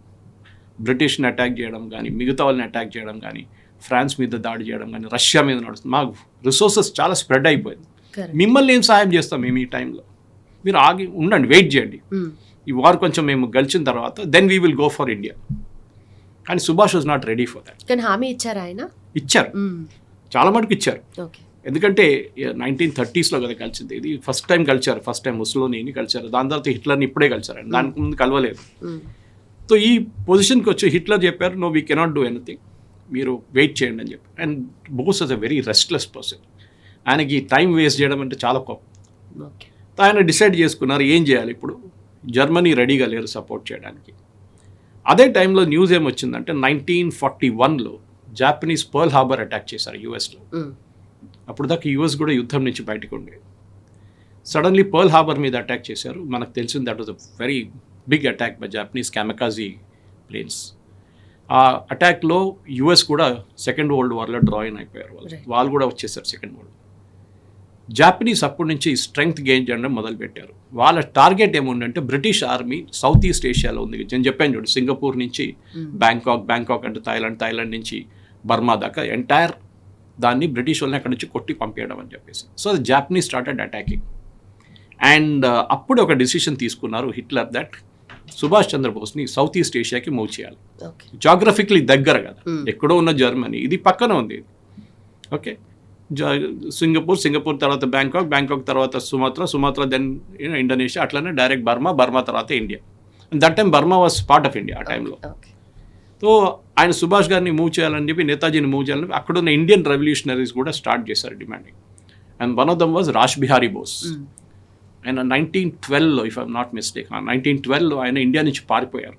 Speaker 3: బ్రిటిష్ని అటాక్ చేయడం కానీ, మిగతా వాళ్ళని అటాక్ చేయడం కానీ, ఫ్రాన్స్ మీద దాడి చేయడం కానీ, రష్యా మీద నడుస్తుంది, మాకు రిసోర్సెస్ చాలా స్ప్రెడ్ అయిపోయింది. మిమ్మల్ని ఏం సహాయం చేస్తాం మేము ఈ టైంలో? మీరు ఆగి ఉండండి, వెయిట్ చేయండి, ఈ వార్ కొంచెం మేము గెలిచిన తర్వాత then we will go for India. కానీ Subhash was not ready for that.
Speaker 2: కానీ హామీ ఇచ్చారు ఆయన?
Speaker 3: ఇచ్చారు, చాలా మటుకు ఇచ్చారు. ఎందుకంటే 1930s కదా కలిసింది, ఇది ఫస్ట్ టైం కలిచారు, ఫస్ట్ టైం ముస్సోలినీని కలిచారు, దాని తర్వాత హిట్లర్ని ఇప్పుడే కలిచారు, దానికి ముందు కలవలేదు. సో ఈ పొజిషన్కి వచ్చి హిట్లర్ చెప్పారు, no we cannot do anything, మీరు వెయిట్ చేయండి అని చెప్పి. And Bose is a very restless person, ఆయనకి టైం వేస్ట్ చేయడం అంటే చాలా కోపం. ఆయన డిసైడ్ చేసుకున్నారు ఏం చేయాలి ఇప్పుడు, జర్మనీ రెడీగా లేరు సపోర్ట్ చేయడానికి. అదే టైంలో న్యూస్ ఏమొచ్చిందంటే 1941లో జాపనీస్ పర్ల్ హార్బర్ అటాక్ చేశారు యూఎస్లో. అప్పుడు దాకా యూఎస్ కూడా యుద్ధం నుంచి బయటకు ఉండేది. సడన్లీ పర్ల్ హార్బర్ మీద అటాక్ చేశారు. మనకు తెలిసింది that was a very big attack by Japanese kamikaze planes. ఆ అటాక్లో యూఎస్ కూడా సెకండ్ వరల్డ్ వార్లో డ్రాయిన్ అయిపోయారు, వాళ్ళు కూడా వచ్చేసారు సెకండ్ వరల్డ్. జాపనీస్ అప్పటి నుంచి స్ట్రెంగ్త్ గెయిన్ చేయడం మొదలుపెట్టారు. వాళ్ళ టార్గెట్ ఏముందంటే బ్రిటిష్ ఆర్మీ సౌత్ ఈస్ట్ ఏషియాలో ఉంది, నేను చెప్పాను చూడు, సింగపూర్ నుంచి బ్యాంకాక్ అంటే థాయిలాండ్ నుంచి బర్మా దాకా ఎంటైర్ దాన్ని బ్రిటిష్ వాళ్ళని అక్కడి నుంచి కొట్టి పంపించడం అని చెప్పేసి. So Japanese started attacking. And అప్పుడు ఒక డిసిషన్ తీసుకున్నారు హిట్లర్ దట్ సుభాష్ చంద్రబోస్ని సౌత్ ఈస్ట్ ఏషియాకి మూవ్ చేయాలి. జాగ్రఫికలీ దగ్గర కదా, ఎక్కడో ఉన్న జర్మనీ, ఇది పక్కన ఉంది. ఓకే, సింగపూర్ తర్వాత బ్యాంకాక్ తర్వాత సుమాత్రా దెన్ ఇండోనేషియా, అట్లనే డైరెక్ట్ బర్మా తర్వాత India. That time Burma was part of India ఆ టైంలో. సో ఆయన సుభాష్ గారిని మూవ్ చేయాలని చెప్పి, నేతాజీని మూవ్ చేయాలని చెప్పి అక్కడున్న ఇండియన్ రెవల్యూషనరీస్ కూడా స్టార్ట్ చేశారు demanding. And one of them was Raj Bihari Bose. ఆయన 1912లో, ఇఫ్ ఐఎమ్ నాట్ మిస్టేక్, 1912లో ఆయన ఇండియా నుంచి పారిపోయారు.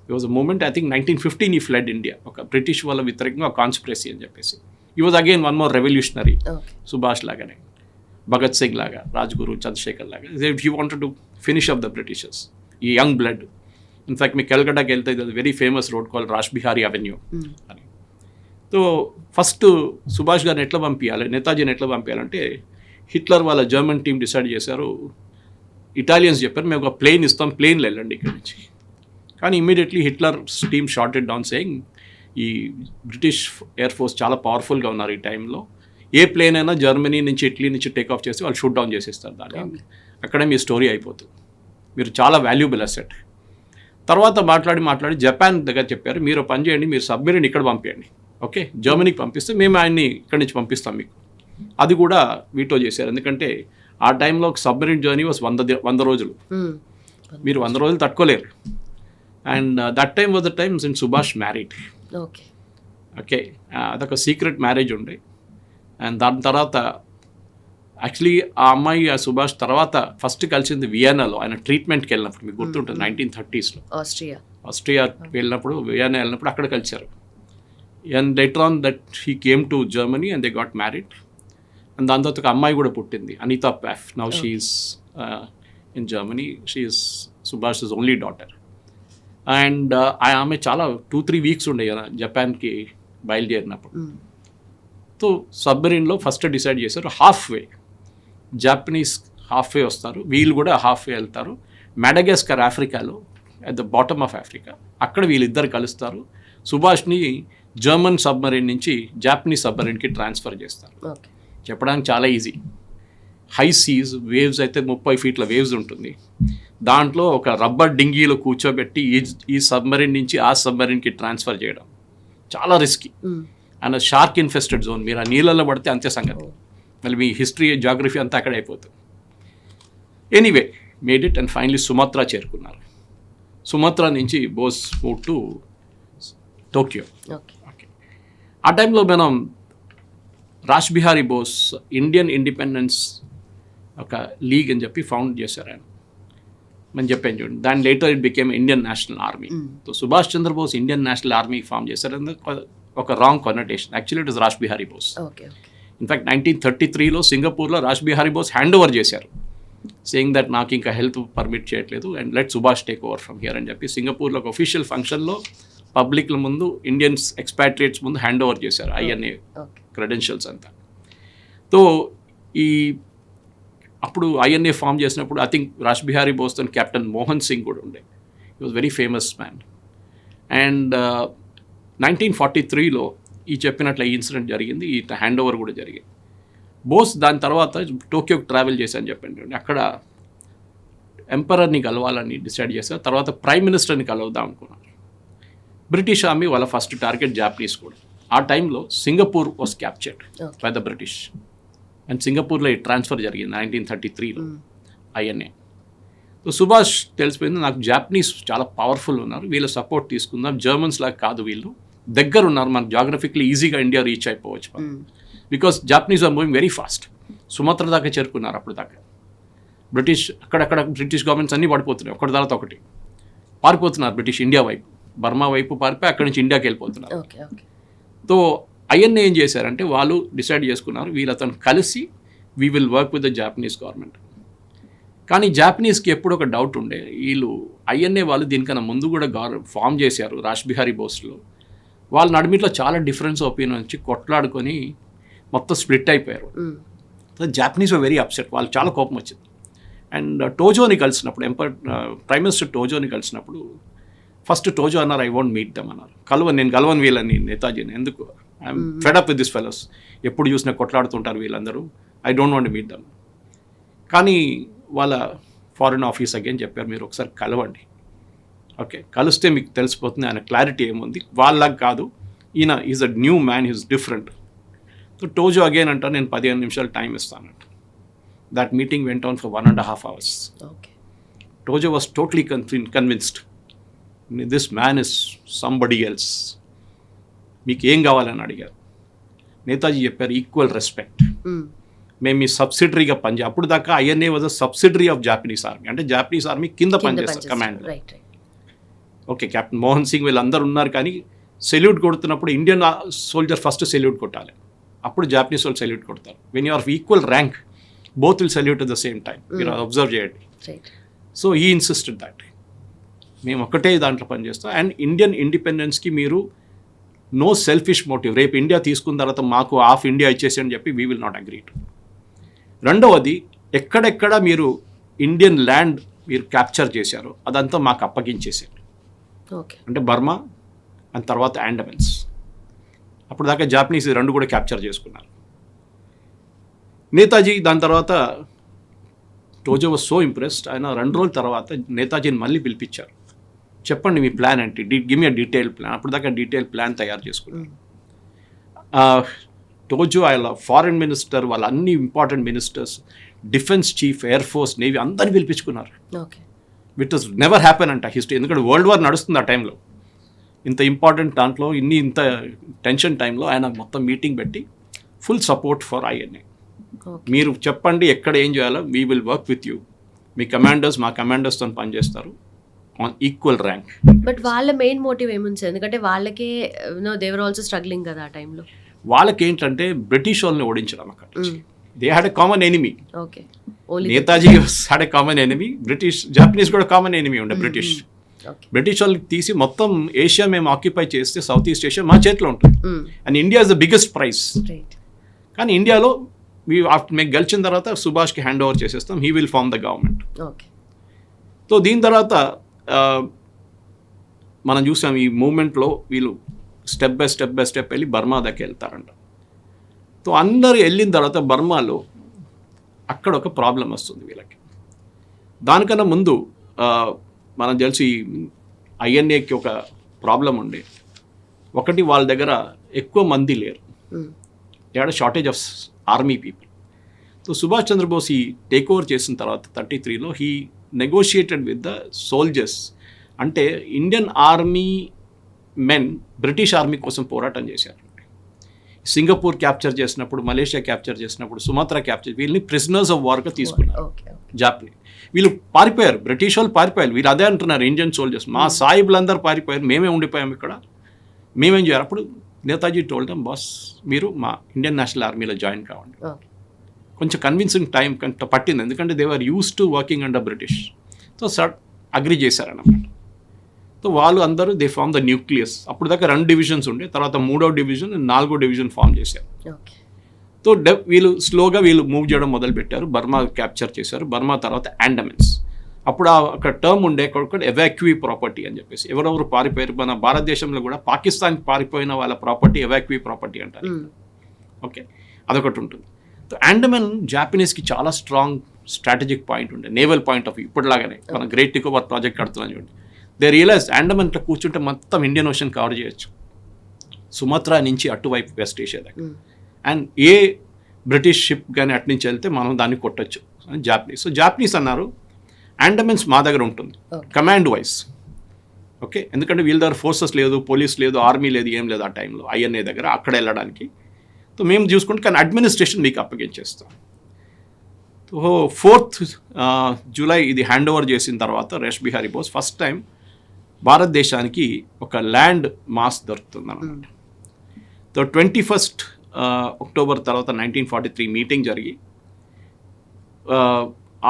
Speaker 3: It was a moment, I think 1915 ఈ ఫ్లడ్ ఇండియా, ఒక బ్రిటిష్ వాళ్ళ వ్యతిరేకంగా కాన్స్పిరసీ అని చెప్పేసి. ఈ was again one more revolutionary, Subhash లాగానే, భగత్ సింగ్ లాగా, రాజ్గురు, చంద్రశేఖర్ లాగా. He wanted to finish up the Britishers, ఈ యంగ్ బ్లడ్. ఇన్ఫ్యాక్ట్ మీ కల్కటాకి వెళ్తే very famous road call Raj Bihari avenue అని. సో ఫస్ట్ సుభాష్ గారిని ఎట్లా పంపించాలి, నేతాజీని ఎట్లా పంపించాలంటే హిట్లర్ వాళ్ళ జర్మన్ టీం డిసైడ్ చేశారు, ఇటాలియన్స్ చెప్పారు మేము ఒక ప్లేన్ ఇస్తాం, ప్లేన్లో వెళ్ళండి ఇక్కడి నుంచి. కానీ immediately Hitler team shorted down saying ఈ బ్రిటిష్ ఎయిర్ ఫోర్స్ చాలా పవర్ఫుల్గా ఉన్నారు ఈ టైంలో, ఏ ప్లేన్ అయినా జర్మనీ నుంచి ఇటలీ నుంచి టేక్ ఆఫ్ చేసి వాళ్ళు షూట్ డౌన్ చేసేస్తారు దాన్ని, అక్కడే మీ స్టోరీ అయిపోతుంది, మీరు చాలా వాల్యూబుల్ అసెట్. తర్వాత మాట్లాడి జపాన్ దగ్గర చెప్పారు, మీరు పని చేయండి, మీరు సబ్మెరీన్ ఇక్కడ పంపించండి, ఓకే, జర్మనీకి పంపిస్తే మేము ఆయన్ని ఇక్కడి నుంచి పంపిస్తాం మీకు. అది కూడా వీటో చేశారు, ఎందుకంటే ఆ టైంలో ఒక సబ్మెరీన్ జర్నీ వాజ్ 100 రోజులు, మీరు 100 రోజులు తట్టుకోలేరు. And that time was the time since Subhash married. Okay, అదొక సీక్రెట్ మ్యారేజ్ ఉండే. అండ్ దాని తర్వాత యాక్చువల్లీ ఆ అమ్మాయి ఆ సుభాష్ తర్వాత ఫస్ట్ కలిసింది వియన్నాలో, ఆయన ట్రీట్మెంట్కి వెళ్ళినప్పుడు, మీకు గుర్తుంటుంది 1930sలో ఆస్ట్రియా వెళ్ళినప్పుడు, వియన్నా వెళ్ళినప్పుడు అక్కడ కలిశారు. And later on that he came to Germany and they got married. And దాని తర్వాత ఒక అమ్మాయి కూడా పుట్టింది, Anita Pfaff. Now she's in Germany, she's Subhash only daughter. And ఆమె చాలా 2-3 వీక్స్ ఉండే కదా జపాన్కి బయలుదేరినప్పుడు. సో సబ్మెరీన్లో ఫస్ట్ డిసైడ్ చేశారు halfway, Japanese halfway వస్తారు, వీళ్ళు కూడా హాఫ్ వే వెళ్తారు, మెడగాస్కర్ ఆఫ్రికాలో at the bottom of Africa, అక్కడ వీళ్ళిద్దరు కలుస్తారు. సుభాష్ని జర్మన్ సబ్మెరీన్ నుంచి జాపనీస్ సబ్మెరీన్కి ట్రాన్స్ఫర్ చేస్తారు. చెప్పడానికి చాలా ఈజీ, హై సీస్ వేవ్స్ అయితే 30 ఫీట్ల వేవ్స్ ఉంటుంది, దాంట్లో ఒక రబ్బర్ డింగీలో కూర్చోబెట్టి ఈ సబ్మెరీన్ నుంచి ఆ సబ్మెరీన్కి ట్రాన్స్ఫర్ చేయడం చాలా risky. And shark infested zone, మీరు ఆ నీళ్ళలో పడితే అంతే సంగతి, మళ్ళీ మీ హిస్టరీ జాగ్రఫీ అంతా అక్కడే అయిపోతుంది. Anyway made it and finally Sumatra చేరుకున్నారు. సుమాత్రా నుంచి Bose move to Tokyo. Okay, ఆ టైంలో మనం రాజ్ బిహారీ బోస్ ఇండియన్ ఇండిపెండెన్స్ ఒక లీగ్ అని చెప్పి ఫౌండ్ చేశారు ఆయన, మనం చెప్పాను చూడండి. దాని later it became Indian National Army. So Subhash Chandra Bose Indian National Army form చేశారు, ఒక wrong connotation. Actually it is Raj Bihari Bose. In fact 1933లో సింగపూర్లో రాజ్ బిహారీ బోస్ హ్యాండ్ ఓవర్ చేశారు, సేయింగ్ దట్ నాకు ఇంకా హెల్త్ పర్మిట్ చేయట్లేదు and let Subhash take over from here అని చెప్పి సింగపూర్లో ఒక అఫీషియల్ ఫంక్షన్లో పబ్లిక్ల ముందు ఇండియన్స్ ఎక్స్పాట్రియేట్స్ ముందు హ్యాండ్ ఓవర్ చేశారు ఐఎన్ఏ క్రెడెన్షియల్స్ అంతా. సో అప్పుడు ఐఎన్ఏ ఫామ్ చేసినప్పుడు ఐ థింక్ రాజ్ బిహారీ బోస్తో కెప్టెన్ మోహన్ సింగ్ కూడా ఉండే, he was very famous man. And 1943లో ఈ చెప్పినట్ల ఈ ఇన్సిడెంట్ జరిగింది, ఈ హ్యాండ్ ఓవర్ కూడా జరిగింది. బోస్ దాని తర్వాత టోక్యోకి ట్రావెల్ చేశాను చెప్పండి, అక్కడ ఎంపరర్ని కలవాలని డిసైడ్ చేశారు. తర్వాత ప్రైమ్ మినిస్టర్ని కలవదాం అనుకున్నారు. బ్రిటిష్ ఆర్మీ వాళ్ళ ఫస్ట్ టార్గెట్ జాపనీస్ కూడా. ఆ టైంలో Singapore was captured by the British. And సింగపూర్లో ఈ ట్రాన్స్ఫర్ జరిగింది 1933లో ఐఎన్ఏ. సో సుభాష్ తెలిసిపోయింది నాకు జాపనీస్ చాలా పవర్ఫుల్ ఉన్నారు, వీళ్ళ సపోర్ట్ తీసుకుందాం, జర్మన్స్ లాగా కాదు వీళ్ళు, దగ్గర ఉన్నారు, మనకు జాగ్రఫికలీ ఈజీగా ఇండియా రీచ్ అయిపోవచ్చు because Japanese are moving very fast. Sumatra దాకా చేరుకున్నారు అప్పుడు దాకా. అక్కడక్కడ బ్రిటిష్ గవర్నమెంట్స్ అన్నీ పడిపోతున్నాయి, ఒకటి తర్వాత ఒకటి పారిపోతున్నారు బ్రిటిష్ ఇండియా వైపు, బర్మా వైపు పారిపోయి అక్కడి నుంచి ఇండియాకి వెళ్ళిపోతున్నారు. సో ఐఎన్ఏ ఏం చేశారంటే వాళ్ళు డిసైడ్ చేసుకున్నారు వీళ్ళతో కలిసి we will work with the Japanese government. కానీ జాపనీస్కి ఎప్పుడు ఒక డౌట్ ఉండే, వీళ్ళు ఐఎన్ఏ వాళ్ళు దీనికన్నా ముందు కూడా ఫామ్ చేశారు రాష్బిహారీ బోస్లో, వాళ్ళ నడిమిట్లో చాలా డిఫరెన్స్ ఒపీనియన్ వచ్చి కొట్లాడుకొని మొత్తం స్ప్లిట్ అయిపోయారు. సో జాపనీస్ వెరీ అప్సెట్, వాళ్ళు చాలా కోపం వచ్చింది. అండ్ టోజోని కలిసినప్పుడు ప్రైమ్ మినిస్టర్ టోజోని కలిసినప్పుడు ఫస్ట్ టోజో అన్నారు ఐ వోంట్ మీట్ దమ్ అన్నారు, నేను కలవను వీళ్ళని నేతాజీని, ఎందుకు I'm fed up with this fellows, ఎప్పుడు చూసినా కొట్లాడుతుంటారు వీళ్ళందరూ, I don't want meet dum. కానీ వాళ్ళ ఫారిన్ ఆఫీస్ అగైన్ చెప్పారు మీరు ఒకసారి కలవండి, ఓకే కలిస్తే మీకు తెలిసిపోతుంది ఆయన క్లారిటీ ఏముంది, వాళ్ళకి కాదు, ఈయన is a new man, is different. So Tojo again అంటారు నేను 15 నిమిషాలు టైం ఇస్తానంట. That meeting went on for 1.5 hours. Tojo was totally convinced this man is somebody else. మీకు ఏం కావాలని అడిగారు. నేతాజీ చెప్పారు ఈక్వల్ రెస్పెక్ట్, మేము మీ సబ్సిడరీగా పనిచేయాలి. అప్పుడు దాకా INA was a subsidiary of Japanese army, అంటే జాపనీస్ ఆర్మీ కింద పనిచేస్తారు command. Okay captain Mohan Singh వీళ్ళందరూ ఉన్నారు, కానీ సెల్యూట్ కొడుతున్నప్పుడు ఇండియన్ సోల్జర్ ఫస్ట్ సెల్యూట్ కొట్టాలి, అప్పుడు జాపనీస్ వాళ్ళు సెల్యూట్ కొడతారు. When you are equal rank both will salute at the same time, మీరు అబ్జర్వ్ చేయండి. సో ఈ ఇన్సిస్టెడ్ దట్ మేము ఒకటే దాంట్లో పనిచేస్తాం. అండ్ ఇండియన్ ఇండిపెండెన్స్కి మీరు నో సెల్ఫిష్ మోటివ్, రేపు ఇండియా తీసుకున్న తర్వాత మాకు హాఫ్ ఇండియా ఇచ్చేసి అని చెప్పి we will not agree to. రెండవది ఎక్కడెక్కడ మీరు ఇండియన్ ల్యాండ్ మీరు క్యాప్చర్ చేశారో అదంతా మాకు అప్పగించేసారు, అంటే బర్మా అండ్ తర్వాత అండమాన్స్. అప్పుడు దాకా జాపనీస్ రెండు కూడా క్యాప్చర్ చేసుకున్నారు. నేతాజీ దాని తర్వాత టోజో వాజ్ సో ఇంప్రెస్డ్, ఆయన 2 రోజుల తర్వాత నేతాజీని మళ్ళీ పిలిపించారు, చెప్పండి మీ ప్లాన్ ఏంటి, గివ్ మీ అ డీటెయిల్ ప్లాన్. అప్పుడు దాకా డీటెయిల్ ప్లాన్ తయారు చేసుకున్నారు. టోజో ఆయన ఫారెన్ మినిస్టర్, వాళ్ళ అన్ని important ministers, defence chief, air force, navy అందరినీ పిలిపించుకున్నారు. విట్ వాజ్ నెవర్ హ్యాపెన్ అంట హిస్టరీ, ఎందుకంటే వరల్డ్ వార్ నడుస్తుంది ఆ టైంలో. ఇంత ఇంపార్టెంట్ దాంట్లో ఇంత టెన్షన్ టైంలో ఆయన మొత్తం మీటింగ్ పెట్టి ఫుల్ సపోర్ట్ ఫర్ ఐఎన్ఏ. మీరు చెప్పండి ఎక్కడ ఏం చేయాలో, we will work with you, me commanders మా కమాండర్స్తో పనిచేస్తారు ఆన్ ఈక్వల్ ర్యాంక్.
Speaker 2: బట్ వాళ్ళ మెయిన్ మోటివ్ ఏముంది, ఎందుకంటే వాళ్ళకే దే వర్ ఆల్సో స్ట్రగ్లింగ్ కదా ఆ టైంలో.
Speaker 3: వాళ్ళకి ఏంటంటే బ్రిటిష్ వాళ్ళని ఓడించడం, అక్కడ they had a common enemy. Netaji had a common enemy, Japanese కూడా కామన్ ఎనిమీ ఉండే. బ్రిటిష్ వాళ్ళకి తీసి మొత్తం ఏషియా మేము ఆక్యుపై చేస్తే సౌత్ ఈస్ట్ ఏషియా మా చేతిలో ఉంటుంది, and India is the biggest prize. కానీ ఇండియాలో మేము గెలిచిన తర్వాత సుభాష్కి హ్యాండ్ ఓవర్ చేసేస్తాం, he will form the government. So దీని తర్వాత మనం చూసాం ఈ మూమెంట్లో వీళ్ళు స్టెప్ బై స్టెప్ వెళ్ళి బర్మా దాకా వెళ్తారంట. సో అందరు వెళ్ళిన తర్వాత బర్మాలో అక్కడ ఒక ప్రాబ్లం వస్తుంది వీళ్ళకి. దానికన్నా ముందు మనం తెలిసి ఐఎన్ఏకి ఒక ప్రాబ్లం ఉండే, ఒకటి వాళ్ళ దగ్గర ఎక్కువ మంది లేరు, they had shortage of army people. So Subhash Chandra Bose he take over చేసిన తర్వాత 33లో he negotiated with the soldiers, అంటే Indian army men British army కోసం పోరాటం చేశారు. సింగపూర్ క్యాప్చర్ చేసినప్పుడు, మలేషియా క్యాప్చర్ చేసినప్పుడు, సుమాత్రా క్యాప్చర్, వీళ్ళని ప్రిజనర్స్ ఆఫ్ వార్గా తీసుకున్నారు జాపనీస్. వీళ్ళు పారిపోయారు, బ్రిటిష్ వాళ్ళు పారిపోయారు. వీళ్ళు అదే అంటున్నారు ఇండియన్ సోల్జర్స్, మా సాయిబులందరూ పారిపోయారు, మేమే ఉండిపోయాం ఇక్కడ, మేమేం చేయాలి. అప్పుడు నేతాజీ టోల్డ్ దెమ్, బాస్ మీరు మా ఇండియన్ నేషనల్ ఆర్మీలో జాయిన్ కావండి. కొంచెం కన్విన్సింగ్ టైం పట్టింది, ఎందుకంటే they are used to working under British. So agree చేశారన్నమాట. సో వాళ్ళు అందరూ దే ఫార్మ్ ద న్యూక్లియస్. అప్పుడు దాకా 2 డివిజన్స్ ఉండే, తర్వాత 3వ డివిజన్ 4వ డివిజన్ ఫామ్ చేశారు. సో వీళ్ళు స్లోగా మూవ్ చేయడం మొదలుపెట్టారు, బర్మా క్యాప్చర్ చేశారు. బర్మా తర్వాత అండమాన్స్. అప్పుడు అక్కడ టర్మ్ ఉండే ఎవాక్యూీ ప్రాపర్టీ అని చెప్పేసి, ఎవరెవరు పారిపోయారు, మన భారతదేశంలో కూడా పాకిస్తాన్కి పారిపోయిన వాళ్ళ ప్రాపర్టీ ఎవాక్యూీ ప్రాపర్టీ అంటారు. ఓకే, అదొకటి ఉంటుంది. సో అండమాన్ జాపనీస్కి చాలా స్ట్రాంగ్ స్ట్రాటజిక్ పాయింట్ ఉండే, నేవల్ పాయింట్ ఆఫ్ వ్యూ. ఇప్పటిలాగానే మనం గ్రేట్ నికోబార్ ప్రాజెక్ట్ కడుతున్నాం చూడండి, దే రియలైజ్ అండమాన్లో కూర్చుంటే మొత్తం ఇండియన్ ఓషన్ కవర్ చేయొచ్చు, సుమత్రా నుంచి అటువైపు వెస్ట్ ఏషియా దగ్గర. అండ్ ఏ బ్రిటిష్ షిప్ కానీ అటు నుంచి వెళ్తే మనం దాన్ని కొట్టచ్చు అని జాపనీస్. సో జాపనీస్ అన్నారు అండమెన్స్ మా దగ్గర ఉంటుంది కమాండ్ వైజ్. ఓకే, ఎందుకంటే వీళ్ళ దగ్గర ఫోర్సెస్ లేదు, పోలీస్ లేదు, ఆర్మీ లేదు, ఏం లేదు ఆ టైంలో ఐఎన్ఏ దగ్గర అక్కడ వెళ్ళడానికి. సో మేము చూసుకుంటే కానీ అడ్మినిస్ట్రేషన్ మీకు అప్పగించేస్తాం. సో 4th జూలై ఇది హ్యాండ్ ఓవర్ చేసిన తర్వాత రాష్ బిహారీ బోస్ ఫస్ట్ టైం భారతదేశానికి ఒక ల్యాండ్ మాస్ దొరుకుతుంది అన్నమాట. సో 21st అక్టోబర్ తర్వాత 1943 మీటింగ్ జరిగి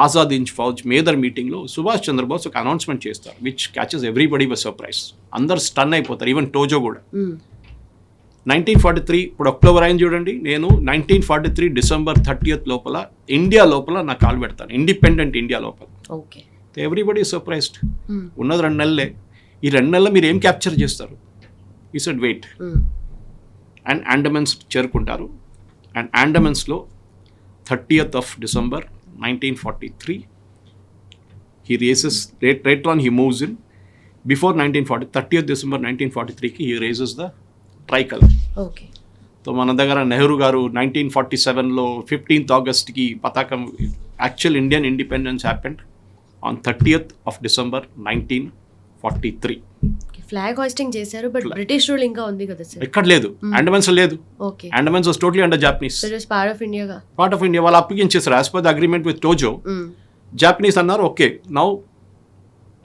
Speaker 3: ఆజాద్ హింద్ ఫౌజ్ మేదర్ మీటింగ్లో సుభాష్ చంద్రబోస్ ఒక అనౌన్స్మెంట్ చేస్తారు which catches everybody were surprise. అందరు స్టన్ అయిపోతారు, ఈవెన్ టోజో కూడా. 1943 ఇప్పుడు అక్టోబర్ అయింది చూడండి, నేను 1943 డిసెంబర్ 30th లోపల ఇండియా లోపల నా కాలు పెడతాను, ఇండిపెండెంట్ ఇండియా లోపల.
Speaker 2: Okay,
Speaker 3: everybody surprised. ఉన్నది 2 నెలలే, ఈ 2 నెలల్లో మీరు ఏం క్యాప్చర్ చేస్తారు? ఈ సెడ్ వెయిట్. అండ్ అండమెన్స్ చేరుకుంటారు. అండ్ అండమెన్స్లో 30th of December 1943 he raises, later on he moves in. Before 30th December 1943కి he raises the tricolour.
Speaker 2: Okay,
Speaker 3: so మన దగ్గర నెహ్రూ గారు 1947లో 15th Augustకి పతాకం, actual Indian independence happened on 30th of December 1943.
Speaker 2: Flag hoisting చేశారు, but British rule ఇంకా ఉంది కదా సార్?
Speaker 3: ఎక్కడ లేదు, అండమాన్స్ లేదు.
Speaker 2: Okay,
Speaker 3: Andamans was totally under Japanese.
Speaker 2: So it was part of India.
Speaker 3: Part of India వాళ్ళు అప్పగించేసారు as per the agreement with Tojo. Japanese అన్నారు okay now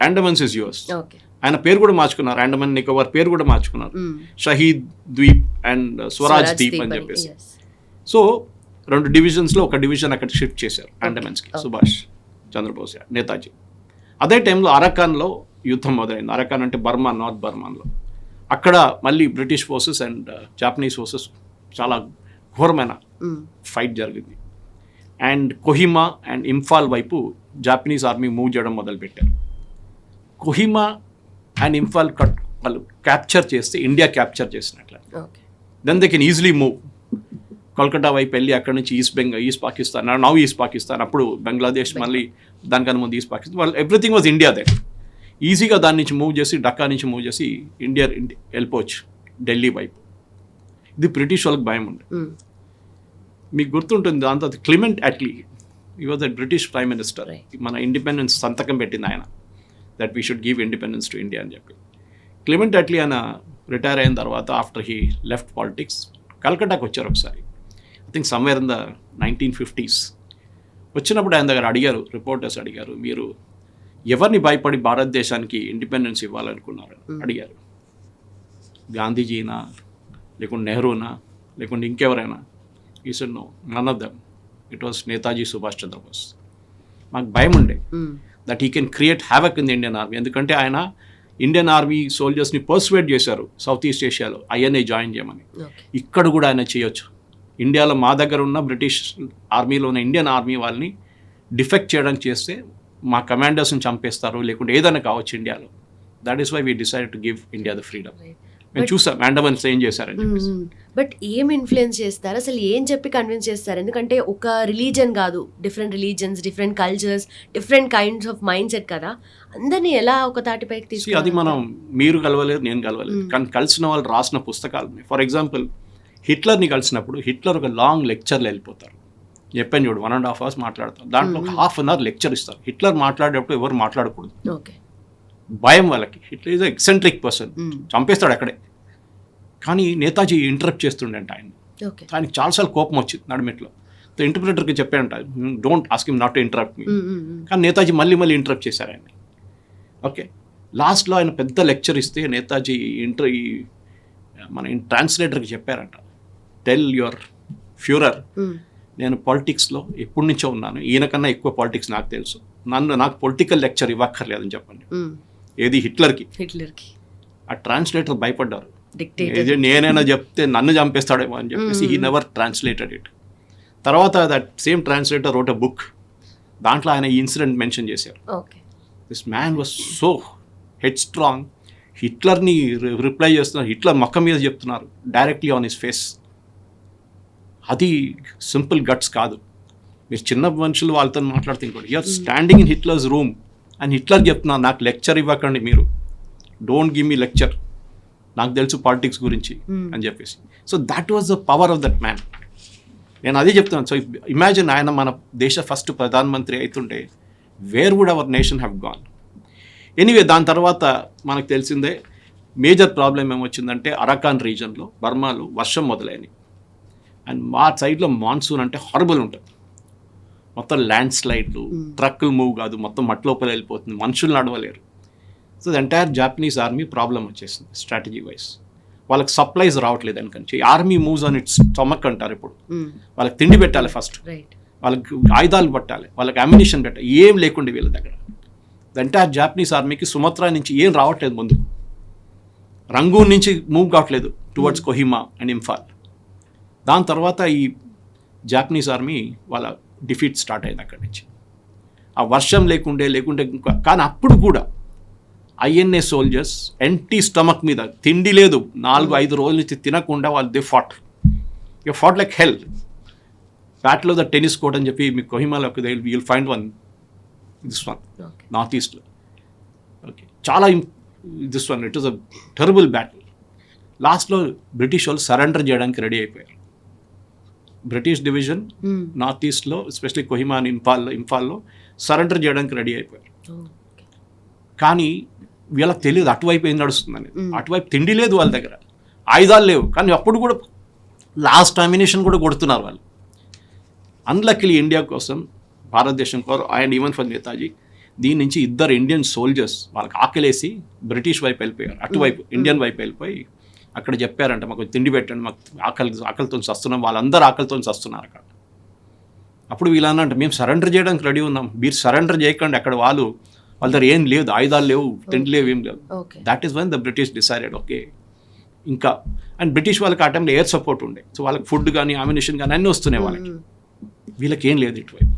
Speaker 3: Andamans is yours.
Speaker 2: Okay,
Speaker 3: ఆయన పేరు కూడా మార్చుకున్నారు, అండమాన్ నికోబార్ పేరు కూడా మార్చుకున్నారు, షహీద్ ద్వీప్ అండ్ స్వరాజ్ ద్వీప్ అని చెప్పేసి. సో 2 డివిజన్స్లో ఒక డివిజన్ అక్కడ షిఫ్ట్ చేశారు అండమాన్స్కి సుభాష్ చంద్రబోస్, నేతాజీ. అదే టైంలో అరకాన్లో యుద్ధం మొదలైంది. అరకాన్ అంటే బర్మా, నార్త్ బర్మాన్లో. అక్కడ మళ్ళీ British forces and Japanese forces చాలా ఘోరమైన ఫైట్ జరిగింది. అండ్ కొహిమా అండ్ ఇంఫాల్ వైపు జాపనీస్ ఆర్మీ మూవ్ చేయడం మొదలుపెట్టారు. కొహిమా అండ్ ఇంఫాల్ వాళ్ళు క్యాప్చర్ చేస్తే ఇండియా క్యాప్చర్ చేసినట్లే. Then they can easily move. Kolkata వైపు వెళ్ళి అక్కడ నుంచి east Pakistan, now east Pakistan, అప్పుడు బంగ్లాదేశ్, మళ్ళీ దానికన్నా ముందు ఈస్ట్ పాకిస్తాన్, వాళ్ళు ఎవ్రీథింగ్ వాజ్ ఇండియా దెన్. ఈజీగా దాని నుంచి మూవ్ చేసి, డక్కా నుంచి మూవ్ చేసి ఇండియా వెళ్ళిపోవచ్చు ఢిల్లీ వైపు. ఇది బ్రిటిష్ వాళ్ళకి భయం ఉండే. మీకు గుర్తుంటుంది దాంతో క్లిమెంట్ అట్లీ, ఈ was the British prime minister. మన ఇండిపెండెన్స్ సంతకం పెట్టింది ఆయన, that we should give independence to India అని చెప్పి. క్లిమెంట్ అట్లీ ఆయన రిటైర్ అయిన తర్వాత ఆఫ్టర్ హీ లెఫ్ట్ పాలిటిక్స్ కల్కటాకి వచ్చారు ఒకసారి, I think somewhere in the 1950s. వచ్చినప్పుడు ఆయన దగ్గర అడిగారు, రిపోర్టర్స్ అడిగారు, మీరు ఎవరిని భయపడి భారతదేశానికి ఇండిపెండెన్స్ ఇవ్వాలనుకున్నారు అడిగారు. గాంధీజీనా, లేకుంటే నెహ్రూనా, లేకుంటే ఇంకెవరైనా? ఈ said no, none of them, it was Netaji Subhash Chandrabose. మాకు భయం ఉండే that he can create havoc in the Indian army. ఎందుకంటే ఆయన ఇండియన్ ఆర్మీ సోల్జర్స్ని పర్సువేట్ చేశారు సౌత్ ఈస్ట్ ఏషియాలో ఐఎన్ఏ జాయిన్ చేయమని. ఇక్కడ కూడా ఆయన చేయొచ్చు. ఇండియాలో మా దగ్గర ఉన్న బ్రిటిష్ ఆర్మీలో ఉన్న ఇండియన్ ఆర్మీ వాళ్ళని డిఫెక్ట్ చేయడానికి చేస్తే మా కమాండర్స్ని చంపేస్తారు, లేకుంటే ఏదైనా కావచ్చు ఇండియాలో. That is why we decide to give India the freedom. మేము చూసాం అండమాన్స్ ఏం చేశారని చెప్పేసి.
Speaker 2: బట్ ఏం ఇన్ఫ్లుయెన్స్ చేస్తారు అసలు, ఏం చెప్పి కన్విన్స్ చేస్తారు? ఎందుకంటే ఒక రిలీజన్ కాదు, different religions, different cultures, different kinds of mind set కదా, అందరినీ ఎలా ఒక తాటిపైకి తీసుకు?
Speaker 3: అది మనం, మీరు కలవలేదు, నేను కలవలేదు, కానీ కలిసిన వాళ్ళు రాసిన పుస్తకాలు. ఫర్ ఎగ్జాంపుల్ హిట్లర్ని కలిసినప్పుడు హిట్లర్ ఒక లాంగ్ లెక్చర్లో వెళ్ళిపోతారు. చెప్పాను చూడు, 1.5 hours మాట్లాడతారు, దాంట్లో ఒక ½ an hour లెక్చర్ ఇస్తారు. హిట్లర్ మాట్లాడేటప్పుడు ఎవరు మాట్లాడకూడదు,
Speaker 2: ఓకే,
Speaker 3: భయం వాళ్ళకి. హిట్లర్ ఈజ్ ఎక్సెంట్రిక్ పర్సన్, చంపేస్తాడు అక్కడే. కానీ నేతాజీ ఇంటరప్ట్ చేస్తుండంట ఆయన. ఆయనకి చాలాసార్లు కోపం వచ్చింది నడిమిట్లో. సో ఇంటర్ప్రిటర్కి చెప్పాడంట, don't ask him not to interrupt me. కానీ నేతాజీ మళ్ళీ ఇంటరప్ట్ చేశారు ఆయన. ఓకే, లాస్ట్లో ఆయన పెద్ద లెక్చర్ ఇస్తే నేతాజీ మన ట్రాన్స్లేటర్కి చెప్పారంట, టెల్ యువర్ ఫ్యూరర్, నేను పాలిటిక్స్లో ఎప్పటి నుంచో ఉన్నాను, ఈయనకన్నా ఎక్కువ పాలిటిక్స్ నాకు తెలుసు, నాకు పొలిటికల్ లెక్చర్ ఇవ్వక్కర్లేదని చెప్పండి. ఏది హిట్లర్కి. ఆ ట్రాన్స్లేటర్ భయపడ్డారు, నేనైనా చెప్తే నన్ను చంపేస్తాడేమో అని చెప్పేసి హీ నెవర్ ట్రాన్స్లేటెడ్ ఇట్. తర్వాత that same translator wrote a book, దాంట్లో ఆయన ఈ ఇన్సిడెంట్ మెన్షన్ చేశారు. This man was so head strong, హిట్లర్ని రిప్లై చేస్తున్నారు, హిట్లర్ మొక్క మీద చెప్తున్నారు డైరెక్ట్లీ ఆన్ హిస్ ఫేస్. అది సింపుల్ గట్స్ కాదు. మీరు చిన్న మనుషులు వాళ్ళతో మాట్లాడితే ఇంకోటి, you're standing in Hitler's room and Hitler చెప్తున్నారు, నాకు లెక్చర్ ఇవ్వకండి మీరు, డోంట్ గివ్ మీ లెక్చర్, నాకు తెలుసు పాలిటిక్స్ గురించి అని చెప్పేసి. So that was the power of that man. నేను అదే చెప్తున్నాను. సో ఇమాజిన్ ఆయన మన దేశ ఫస్ట్ ప్రధానమంత్రి అవుతుంటే where would our nation have gone. Anyway దాని తర్వాత మనకు తెలిసిందే మేజర్ ప్రాబ్లం ఏమొచ్చిందంటే అరకాన్ రీజన్లో బర్మాలో వర్షం మొదలైనవి. అండ్ మా సైడ్లో మాన్సూన్ అంటే హారబుల్ ఉంటుంది. మొత్తం ల్యాండ్ స్లైడ్లు, ట్రక్కులు మూవ్ కాదు, మొత్తం మట్టి లోపల వెళ్ళిపోతుంది, మనుషులు నడవలేరు. So the entire Japanese army problem వచ్చేసింది స్ట్రాటజీ వైజ్. వాళ్ళకి సప్లైస్ రావట్లేదు అనుకని army moves on its stomach అంటారు. ఇప్పుడు వాళ్ళకి తిండి పెట్టాలి ఫస్ట్, వాళ్ళకి ఆయుధాలు పట్టాలి, వాళ్ళకి అమ్యునిషన్ పెట్టాలి, ఏం లేకుండా వీళ్ళ దగ్గర. ద ఎంటైర్ జాపనీస్ ఆర్మీకి సుమత్రా నుంచి ఏం రావట్లేదు ముందుకు, రంగూన్ నుంచి మూవ్ కావట్లేదు టువర్డ్స్ కొహిమా అండ్ ఇంఫాల్. దాని తర్వాత ఈ జాపనీస్ ఆర్మీ వాళ్ళ డిఫీట్ స్టార్ట్ అయింది అక్కడి నుంచి. ఆ వర్షం లేకుంటే కానీ అప్పుడు కూడా ఐఎన్ఏ సోల్జర్స్ ఎంటీ స్టమక్ మీద, తిండి లేదు, 4-5 రోజుల నుంచి తినకుండా వాళ్ళు they fought like hell. Battle of the tennis court అని చెప్పి మీకు కొహిమాలో will find this one north ఈస్ట్లో. ఓకే, చాలా this one it was a terrible battle. లాస్ట్లో బ్రిటిష్ వాళ్ళు సరెండర్ చేయడానికి రెడీ అయిపోయారు. బ్రిటిష్ డివిజన్ నార్త్ ఈస్ట్లో ఎస్పెషల్లీ కొహిమా అని ఇంఫాల్లో సరెండర్ చేయడానికి రెడీ అయిపోయారు. కానీ వీళ్ళకి తెలియదు అటువైపు ఏం నడుస్తుందని. అటువైపు తిండి లేదు వాళ్ళ దగ్గర, ఆయుధాలు లేవు, కానీ అప్పుడు కూడా లాస్ట్ అమ్యునిషన్ కూడా కొడుతున్నారు వాళ్ళు. అన్లక్కీలీ ఇండియా కోసం, భారతదేశం కోసం అండ్ ఈవెన్ ఫర్ నేతాజీ, దీని నుంచి 2 ఇండియన్ సోల్జర్స్ వాళ్ళకి ఆకలేసి బ్రిటిష్ వైపు వెళ్ళిపోయారు, అటువైపు ఇండియన్ వైపు వెళ్ళిపోయి అక్కడ చెప్పారంట మాకు తిండి పెట్టండి, మాకు ఆకలితో చస్తున్నాం. వాళ్ళందరూ ఆకలితో చస్తున్నారు అక్కడ. అప్పుడు వీళ్ళనంటే మేము సరెండర్ చేయడానికి రెడీ ఉన్నాం, మీరు సరెండర్ చేయకండి. అక్కడ వాళ్ళ దగ్గర ఏం లేదు, ఆయుధాలు లేవు, తిండి లేవు, ఏం లేవు. That is when the British decided okay ఇంకా. అండ్ బ్రిటిష్ వాళ్ళకి ఆ టైంలో ఎయిర్ సపోర్ట్ ఉండే, సో వాళ్ళకి ఫుడ్ కానీ అమ్యునిషన్ కానీ అన్నీ వస్తున్నాయి వాళ్ళకి. వీళ్ళకి ఏం లేదు ఇటువైపు.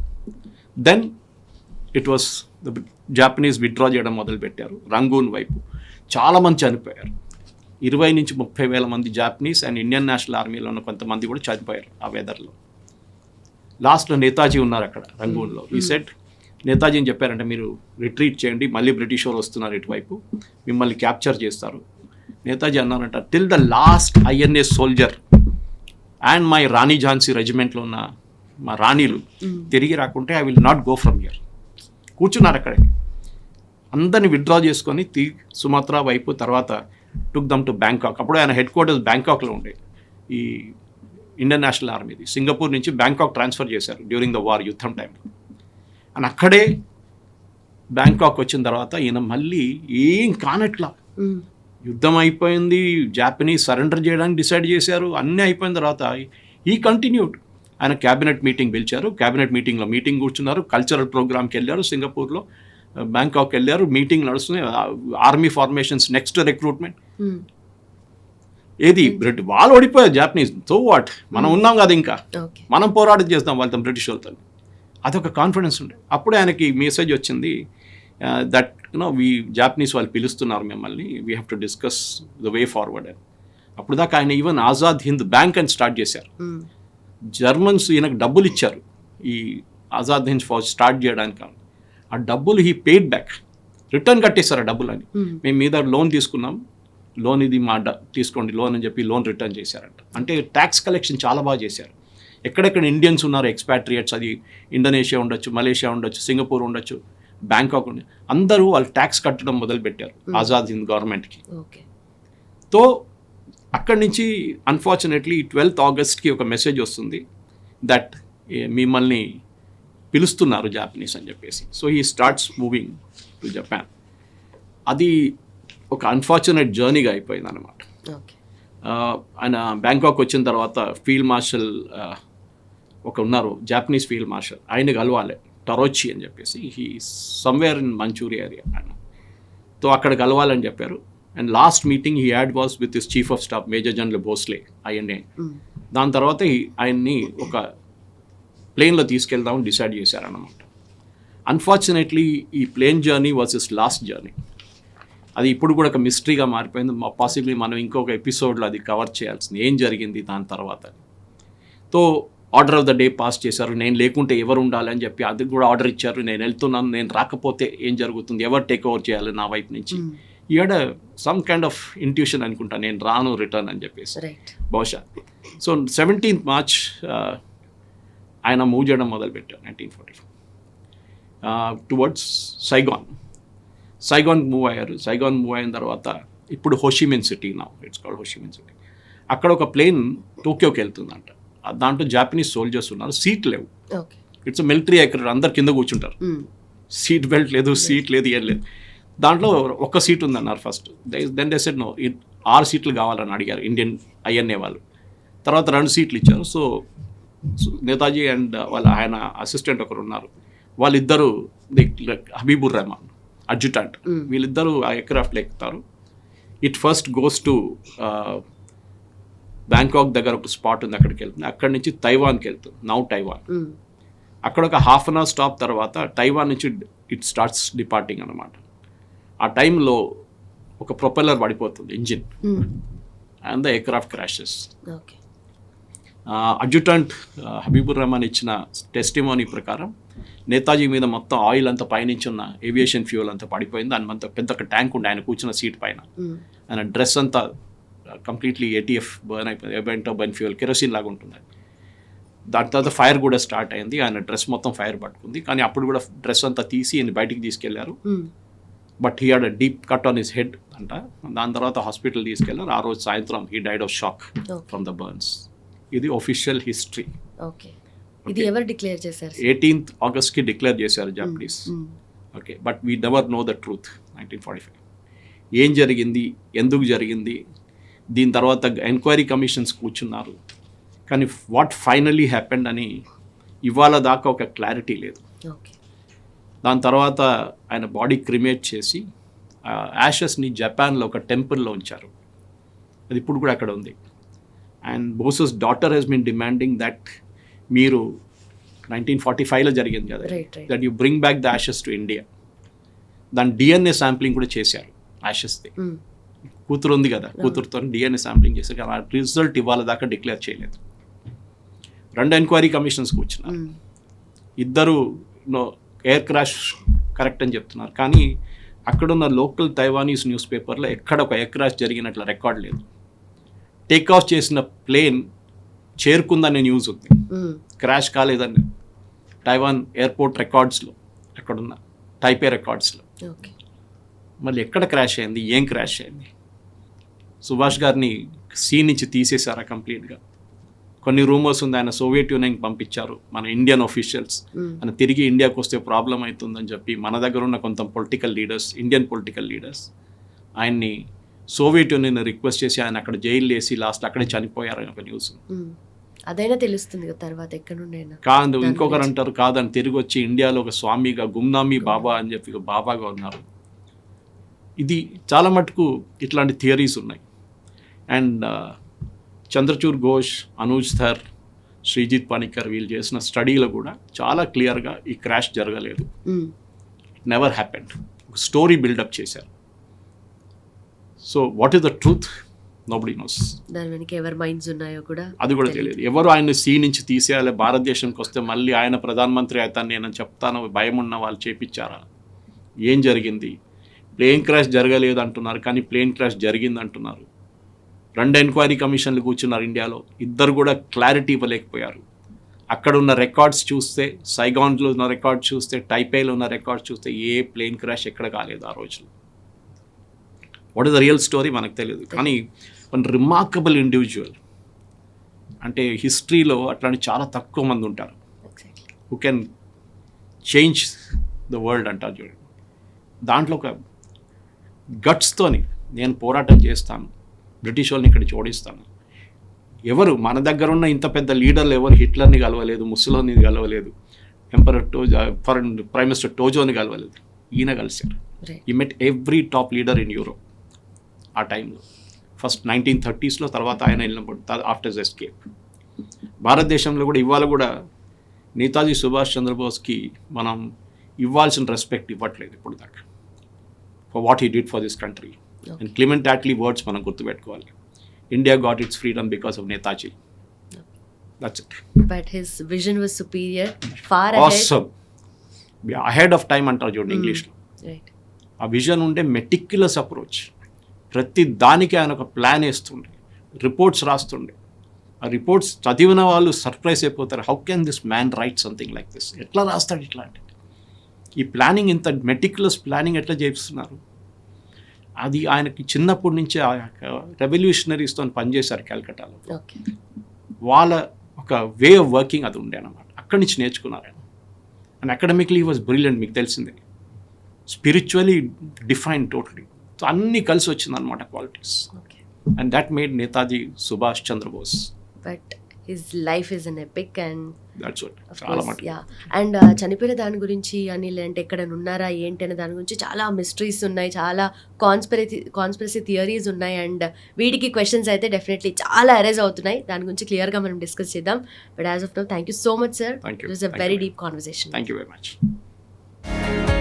Speaker 3: Then it was the Japanese withdraw చేయడం మొదలుపెట్టారు రంగూన్ వైపు. చాలామంది చనిపోయారు, 20 నుంచి 30 వేల మంది జాపనీస్ అండ్ ఇండియన్ నేషనల్ ఆర్మీలో ఉన్న కొంతమంది కూడా చనిపోయారు ఆ వెదర్లో. లాస్ట్లో నేతాజీ ఉన్నారు అక్కడ రంగూన్లో. ఈ సెట్ నేతాజీని చెప్పారంటే మీరు రిట్రీట్ చేయండి, మళ్ళీ బ్రిటిష్ వాళ్ళు వస్తున్నారు ఇటువైపు, మిమ్మల్ని క్యాప్చర్ చేస్తారు. నేతాజీ అన్నారంట till the last INA soldier and my Rani Jhansi రెజిమెంట్లో ఉన్న మా రాణీలు తిరిగి రాకుంటే I will not go from here. కూర్చున్నారు అక్కడే, అందరిని విత్డ్రా చేసుకొని సుమాత్రా వైపు, తర్వాత టుక్ దమ్ టు బ్యాంకాక్. అప్పుడు ఆయన హెడ్ క్వార్టర్స్ బ్యాంకాక్లో ఉండే ఈ ఇండియన్ నేషనల్ ఆర్మీది. సింగపూర్ నుంచి బ్యాంకాక్ ట్రాన్స్ఫర్ చేశారు డ్యూరింగ్ ద వార్, యుద్ధం టైంలో. అని అక్కడే బ్యాంకాక్ వచ్చిన తర్వాత ఈయన మళ్ళీ ఏం కానట్లా, యుద్ధం అయిపోయింది, జాపనీస్ సరెండర్ చేయడానికి డిసైడ్ చేశారు, అన్నీ అయిపోయిన తర్వాత ఈ కంటిన్యూడ్. ఆయన క్యాబినెట్ మీటింగ్ పిలిచారు, క్యాబినెట్ మీటింగ్లో కూర్చున్నారు, కల్చరల్ ప్రోగ్రామ్కి వెళ్ళారు, సింగపూర్లో బ్యాంకాక్ వెళ్ళారు, మీటింగ్ నడుస్తున్నాయి, ఆర్మీ ఫార్మేషన్స్, నెక్స్ట్ రిక్రూట్మెంట్. ఏది వాళ్ళు ఓడిపోయారు జాపనీస్, సో వాట్, మనం ఉన్నాం కదా, ఇంకా మనం పోరాటం చేస్తాం వాళ్ళతో, బ్రిటిష్ వాళ్ళతో. అదొక కాన్ఫిడెన్స్ ఉండే. అప్పుడే ఆయనకి మెసేజ్ వచ్చింది దట్ జాపనీస్ వాళ్ళు పిలుస్తున్నారు మిమ్మల్ని, we have to discuss the way forward అని. అప్పుడు దాకా ఆయన ఈవెన్ ఆజాద్ హింద్ బ్యాంక్ అని స్టార్ట్ చేశారు. జర్మన్స్ ఈయనకు డబ్బులు ఇచ్చారు ఈ ఆజాద్ హింద్ ఫౌజ్ స్టార్ట్ చేయడానికి. ఆ డబ్బులు హీ పెయిడ్ బ్యాక్, రిటర్న్ కట్టేశారు ఆ డబ్బులు అని. మేము మీద లోన్ తీసుకున్నాం, లోన్ ఇది మా తీసుకోండి లోన్ అని చెప్పి లోన్ రిటర్న్ చేశారంట. అంటే ట్యాక్స్ కలెక్షన్ చాలా బాగా చేశారు. ఎక్కడెక్కడ ఇండియన్స్ ఉన్నారు ఎక్స్పాట్రియేట్స్, అది ఇండోనేషియా ఉండొచ్చు, మలేషియా ఉండొచ్చు, సింగపూర్ ఉండొచ్చు, బ్యాంకాక్ ఉండొచ్చు, అందరూ వాళ్ళు ట్యాక్స్ కట్టడం మొదలుపెట్టారు ఆజాద్ హింద్ గవర్నమెంట్కి. తో అక్కడి నుంచి అన్ఫార్చునేట్లీ 12th ఆగస్ట్కి ఒక మెసేజ్ వస్తుంది దట్ మిమ్మల్ని పిలుస్తున్నారు జాపనీస్ అని చెప్పేసి. So he starts moving to Japan. అది ఒక అన్ఫార్చునేట్ జర్నీగా అయిపోయింది అన్నమాట. ఆయన బ్యాంకాక్ వచ్చిన తర్వాత ఫీల్డ్ మార్షల్ ఒక ఉన్నారు, జాపనీస్ ఫీల్డ్ మార్షల్, ఆయన కలవాలి, టరోచి అని చెప్పేసి, he somewhere in Manchuria area. తో అక్కడ కలవాలని చెప్పారు. And last meeting he had was with his chief of staff major general Bhonsle INA. దాని తర్వాత ఆయన్ని ఒక ప్లేన్లో తీసుకెళ్దామని డిసైడ్ చేశారన్నమాట. అన్ఫార్చునేట్లీ ఈ plane journey was his last journey. అది ఇప్పుడు కూడా ఒక మిస్టరీగా మారిపోయింది. పాసిబ్లీ మనం ఇంకొక ఎపిసోడ్లో అది కవర్ చేయాల్సింది, ఏం జరిగింది దాని తర్వాత. తో order of the day pass చేశారు, నేను లేకుంటే ఎవరు ఉండాలి అని చెప్పి అది కూడా ఆర్డర్ ఇచ్చారు. నేను వెళ్తున్నాను, నేను రాకపోతే ఏం జరుగుతుంది, ఎవరు టేక్ ఓవర్ చేయాలి నా వైపు నుంచి. ఈ had some kind of intuition అనుకుంటా, నేను రాను రిటర్న్ అని చెప్పేసి బహుశా. సో 17th March ఆయన మూవ్ చేయడం మొదలుపెట్టారు 1945 టువర్డ్స్ సైగాన్ మూవ్ అయ్యారు. సైగాన్ మూవ్ అయిన తర్వాత ఇప్పుడు హోషిమిన్ సిటీ నా ఇట్స్ కాల్డ్ హోషిమిన్ సిటీ. అక్కడ ఒక ప్లేన్ టోక్యోకి వెళ్తుందంట. దాంట్లో జాపనీస్ సోల్జర్స్ ఉన్నారు, సీట్ లేవు. ఇట్స్ మిలిటరీ ఎక్కడ అందరు కింద కూర్చుంటారు, సీట్ బెల్ట్ లేదు, సీట్ లేదు, ఏం లేదు. దాంట్లో ఒక్క సీట్ ఉందన్నారు first. Then they said no, 6 సీట్లు కావాలని అడిగారు ఇండియన్ ఐఎన్ఏ వాళ్ళు. తర్వాత 2 సీట్లు ఇచ్చారు. సో నేతాజీ అండ్ వాళ్ళ ఆయన అసిస్టెంట్ ఒకరు ఉన్నారు, వాళ్ళిద్దరూ హబీబుర్ రెహమాన్ అడ్జుటెంట్, వీళ్ళిద్దరూ ఆ ఎయిర్క్రాఫ్ట్లో ఎక్కుతారు. It first goes to Bangkok దగ్గర ఒక స్పాట్ ఉంది, అక్కడికి వెళ్తుంది. అక్కడి నుంచి తైవాన్కి వెళ్తుంది, నౌ టైవాన్. అక్కడ ఒక ½ అన్ అవర్ స్టాప్ తర్వాత టైవాన్ నుంచి ఇట్ స్టార్ట్స్ డిపార్టింగ్ అనమాట. ఆ టైంలో ఒక ప్రొపెల్లర్ పడిపోతుంది, engine, and the aircraft crashes. Adjutant Habibur Rahman ఇచ్చిన టెస్టిమోనీ ప్రకారం నేతాజీ మీద మొత్తం ఆయిల్ అంతా పైనుంచి ఉన్న ఏవియేషన్ ఫ్యూయల్ అంతా పడిపోయింది. దాని అంత పెద్ద ఒక ట్యాంక్ ఉండే ఆయన కూర్చున్న సీట్ పైన. ఆయన డ్రెస్ అంతా కంప్లీట్లీ ATF బర్న్ అయిపోయింది, ఎబెంటో బర్న్ ఫ్యూయల్, కెరోసిన్ లాగా ఉంటుంది. దాని తర్వాత ఫైర్ కూడా స్టార్ట్ అయింది, ఆయన డ్రెస్ మొత్తం ఫైర్ పట్టుకుంది. కానీ అప్పుడు కూడా డ్రెస్ అంతా తీసి ఆయన బయటికి తీసుకెళ్లారు. But he had a deep cut on his head అంట. దాని తర్వాత హాస్పిటల్ తీసుకెళ్లారు. ఆ రోజు సాయంత్రం he died of shock from the burns. ఇది ఒఫిషియల్ హిస్టరీ.
Speaker 2: ఇది ఎవరు డిక్లేర్ చేశారు?
Speaker 3: 18th ఆగస్ట్కి డిక్లేర్ చేశారు Japanese. Okay, but we never know the truth. 1945 ఏం జరిగింది, ఎందుకు జరిగింది, దీని తర్వాత ఎంక్వైరీ కమిషన్స్ కూర్చున్నారు. కానీ వాట్ ఫైనలీ హ్యాపెండ్ అని ఇవాళ దాకా ఒక క్లారిటీ లేదు. దాని తర్వాత ఆయన బాడీ క్రిమేట్ చేసి యాషెస్ని జపాన్లో ఒక టెంపుల్లో ఉంచారు. అది ఇప్పుడు కూడా అక్కడ ఉంది. And Bose's daughter has been demanding that మీరు 1945లో జరిగింది కదా, that you bring back the ashes to India. దాని DNA శాంప్లింగ్ కూడా చేశారు యాషెస్ది. కూతురు ఉంది కదా, కూతురుతో DNA శాంప్లింగ్ చేశారు. కానీ ఆ రిజల్ట్ ఇవాళ దాకా డిక్లేర్ చేయలేదు. 2 ఎంక్వైరీ కమిషన్స్ కూర్చున్నారు. ఇద్దరు ఎయిర్ క్రాష్ కరెక్ట్ అని చెప్తున్నారు. కానీ అక్కడున్న లోకల్ తైవానీస్ న్యూస్ పేపర్లో ఎక్కడ ఒక ఎయిర్ క్రాష్ జరిగినట్లు రికార్డ్ లేదు. టేక్ ఆఫ్ చేసిన ప్లేన్ చేరుకుందనే న్యూస్ ఉంది, క్రాష్ కాలేదని తైవాన్ ఎయిర్పోర్ట్ రికార్డ్స్లో, అక్కడున్న టైపే రికార్డ్స్లో. మళ్ళీ ఎక్కడ క్రాష్ అయింది, ఏం క్రాష్ అయింది? సుభాష్ గారిని సీన్ నుంచి తీసేశారా కంప్లీట్గా? కొన్ని రూమర్స్ ఉంది ఆయన సోవియట్ యూనియన్కి పంపించారు మన ఇండియన్ ఆఫీషియల్స్, ఆయన తిరిగి ఇండియాకి వస్తే ప్రాబ్లం అవుతుందని చెప్పి మన దగ్గర ఉన్న కొంత political leaders, Indian political leaders ఆయన్ని సోవియట్ యూనియన్ రిక్వెస్ట్ చేసి ఆయన అక్కడ జైలు వేసి లాస్ట్ అక్కడే చనిపోయారని ఒక న్యూస్.
Speaker 2: అదైనా తెలుస్తుంది కదా తర్వాత ఎక్కడ నుండైనా.
Speaker 3: కాదు, ఇంకొకరు అంటారు కాదని తిరిగి వచ్చి ఇండియాలో ఒక స్వామిగా గుమ్నామీ బాబా అని చెప్పి బాబాగా ఉన్నారు. ఇది చాలా మటుకు ఇట్లాంటి థియరీస్ ఉన్నాయి. అండ్ చంద్రచూడ్ ఘోష్, అనూజ్ ధర్, శ్రీజిత్ పనికర్ వీళ్ళు చేసిన స్టడీలో కూడా చాలా క్లియర్గా ఈ క్రాష్ జరగలేదు, నెవర్ హ్యాపెండ్. ఒక స్టోరీ బిల్డప్ చేశారు. So what is the truth? Nobody nose.
Speaker 2: దాని వెనక ఎవరి మైండ్స్ ఉన్నాయో కూడా
Speaker 3: అది కూడా తెలియదు. ఎవరు ఆయన సీ నుంచి తీసేయాలి, భారతదేశానికి వస్తే మళ్ళీ ఆయన ప్రధానమంత్రి అవుతాను నేను చెప్తాను భయం ఉన్న వాళ్ళు చేపించారా? ఏం జరిగింది? ప్లేన్ క్రాష్ జరగలేదు అంటున్నారు, కానీ ప్లేన్ క్రాష్ జరిగింది అంటున్నారు. 2 ఎంక్వైరీ కమిషన్లు కూర్చున్నారు ఇండియాలో, ఇద్దరు కూడా క్లారిటీ ఇవ్వలేకపోయారు. అక్కడ ఉన్న రికార్డ్స్ చూస్తే, సైగాన్లో ఉన్న రికార్డ్స్ చూస్తే, టైపేలో ఉన్న రికార్డ్స్ చూస్తే ఏ ప్లేన్ క్రాష్ ఎక్కడ కాలేదు ఆ రోజులో. What is the real story మనకు తెలియదు. కానీ వన్ రిమార్కబుల్ ఇండివిజువల్, అంటే హిస్టరీలో అట్లాంటి చాలా తక్కువ మంది ఉంటారు who can change the world అంటారు చూడండి. దాంట్లో ఒక గట్స్తోని నేను పోరాటం చేస్తాను, బ్రిటిష్ వాళ్ళని ఇక్కడ ఓడిస్తాను. ఎవరు మన దగ్గర ఉన్న ఇంత పెద్ద లీడర్లు ఎవరు హిట్లర్ని కలవలేదు, ముస్సోలిని కలవలేదు, ఎంపరర్ ఫారెన్ ప్రైమ్ మినిస్టర్ టోజోని కలవలేదు. ఈయన కలిశారు. He met every top leader in Europe ఆ టైంలో. ఫస్ట్ 1930s తర్వాత ఆయన వెళ్ళినప్పుడు ఆఫ్టర్ ఎస్కేప్. భారతదేశంలో కూడా ఇవాళ కూడా నేతాజీ సుభాష్ చంద్రబోస్కి మనం ఇవ్వాల్సిన రెస్పెక్ట్ ఇవ్వట్లేదు ఇప్పుడు దాకా, for what he did for this country. And Clement Attlee words మనం గుర్తుపెట్టుకోవాలి. India got its freedom because of Netaji. That's it.
Speaker 2: But his vision was superior, far
Speaker 3: awesome, ahead of time అంటారు చూడండి ఇంగ్లీష్లో. ఆ విజన్ ఉండే మెటిక్యులస్ అప్రోచ్, ప్రతి దానికి ఆయన ఒక ప్లాన్ వేస్తుండే, రిపోర్ట్స్ రాస్తుండే. ఆ రిపోర్ట్స్ చదివిన వాళ్ళు సర్ప్రైజ్ అయిపోతారు. How can this man write something like this? ఎట్లా రాస్తాడు ఇట్లా అంటే? ఈ ప్లానింగ్, ఇంత మెటిక్యులస్ ప్లానింగ్ ఎట్లా చేపిస్తున్నారు? అది ఆయనకి చిన్నప్పటి నుంచి ఆ రెవల్యూషనరీస్తో పనిచేశారు క్యాల్కటాలో.
Speaker 2: ఓకే.
Speaker 3: వాళ్ళ ఒక వే ఆఫ్ వర్కింగ్ అది ఉండే అనమాట. అక్కడి నుంచి నేర్చుకున్నారు ఆయన. And academically he was brilliant, మీకు తెలిసిందే. Spiritually define totally. సో అన్నీ కలిసి వచ్చిందనమాట qualities.
Speaker 2: Okay.
Speaker 3: And that made Netaji Subhash Chandrabose.
Speaker 2: But his life is an epic and
Speaker 3: that's what. చాలా మటుకు.
Speaker 2: యా. అండ్ చనిపోయిన దాని గురించి అని, లేదంటే ఎక్కడ ఉన్నారా ఏంటి అనే దాని గురించి చాలా మిస్టరీస్ ఉన్నాయి, చాలా కాన్స్పిరసీ థియరీస్ ఉన్నాయి. అండ్ వీటికి క్వశ్చన్స్ అయితే డెఫినెట్లీ చాలా అరైజ్ అవుతున్నాయి. దాని గురించి క్లియర్గా మనం డిస్కస్ చేద్దాం. But as of now thank you so much sir.
Speaker 3: Thank you.
Speaker 2: It was a
Speaker 3: Thank
Speaker 2: very
Speaker 3: you.
Speaker 2: Deep conversation.
Speaker 3: Thank you very much.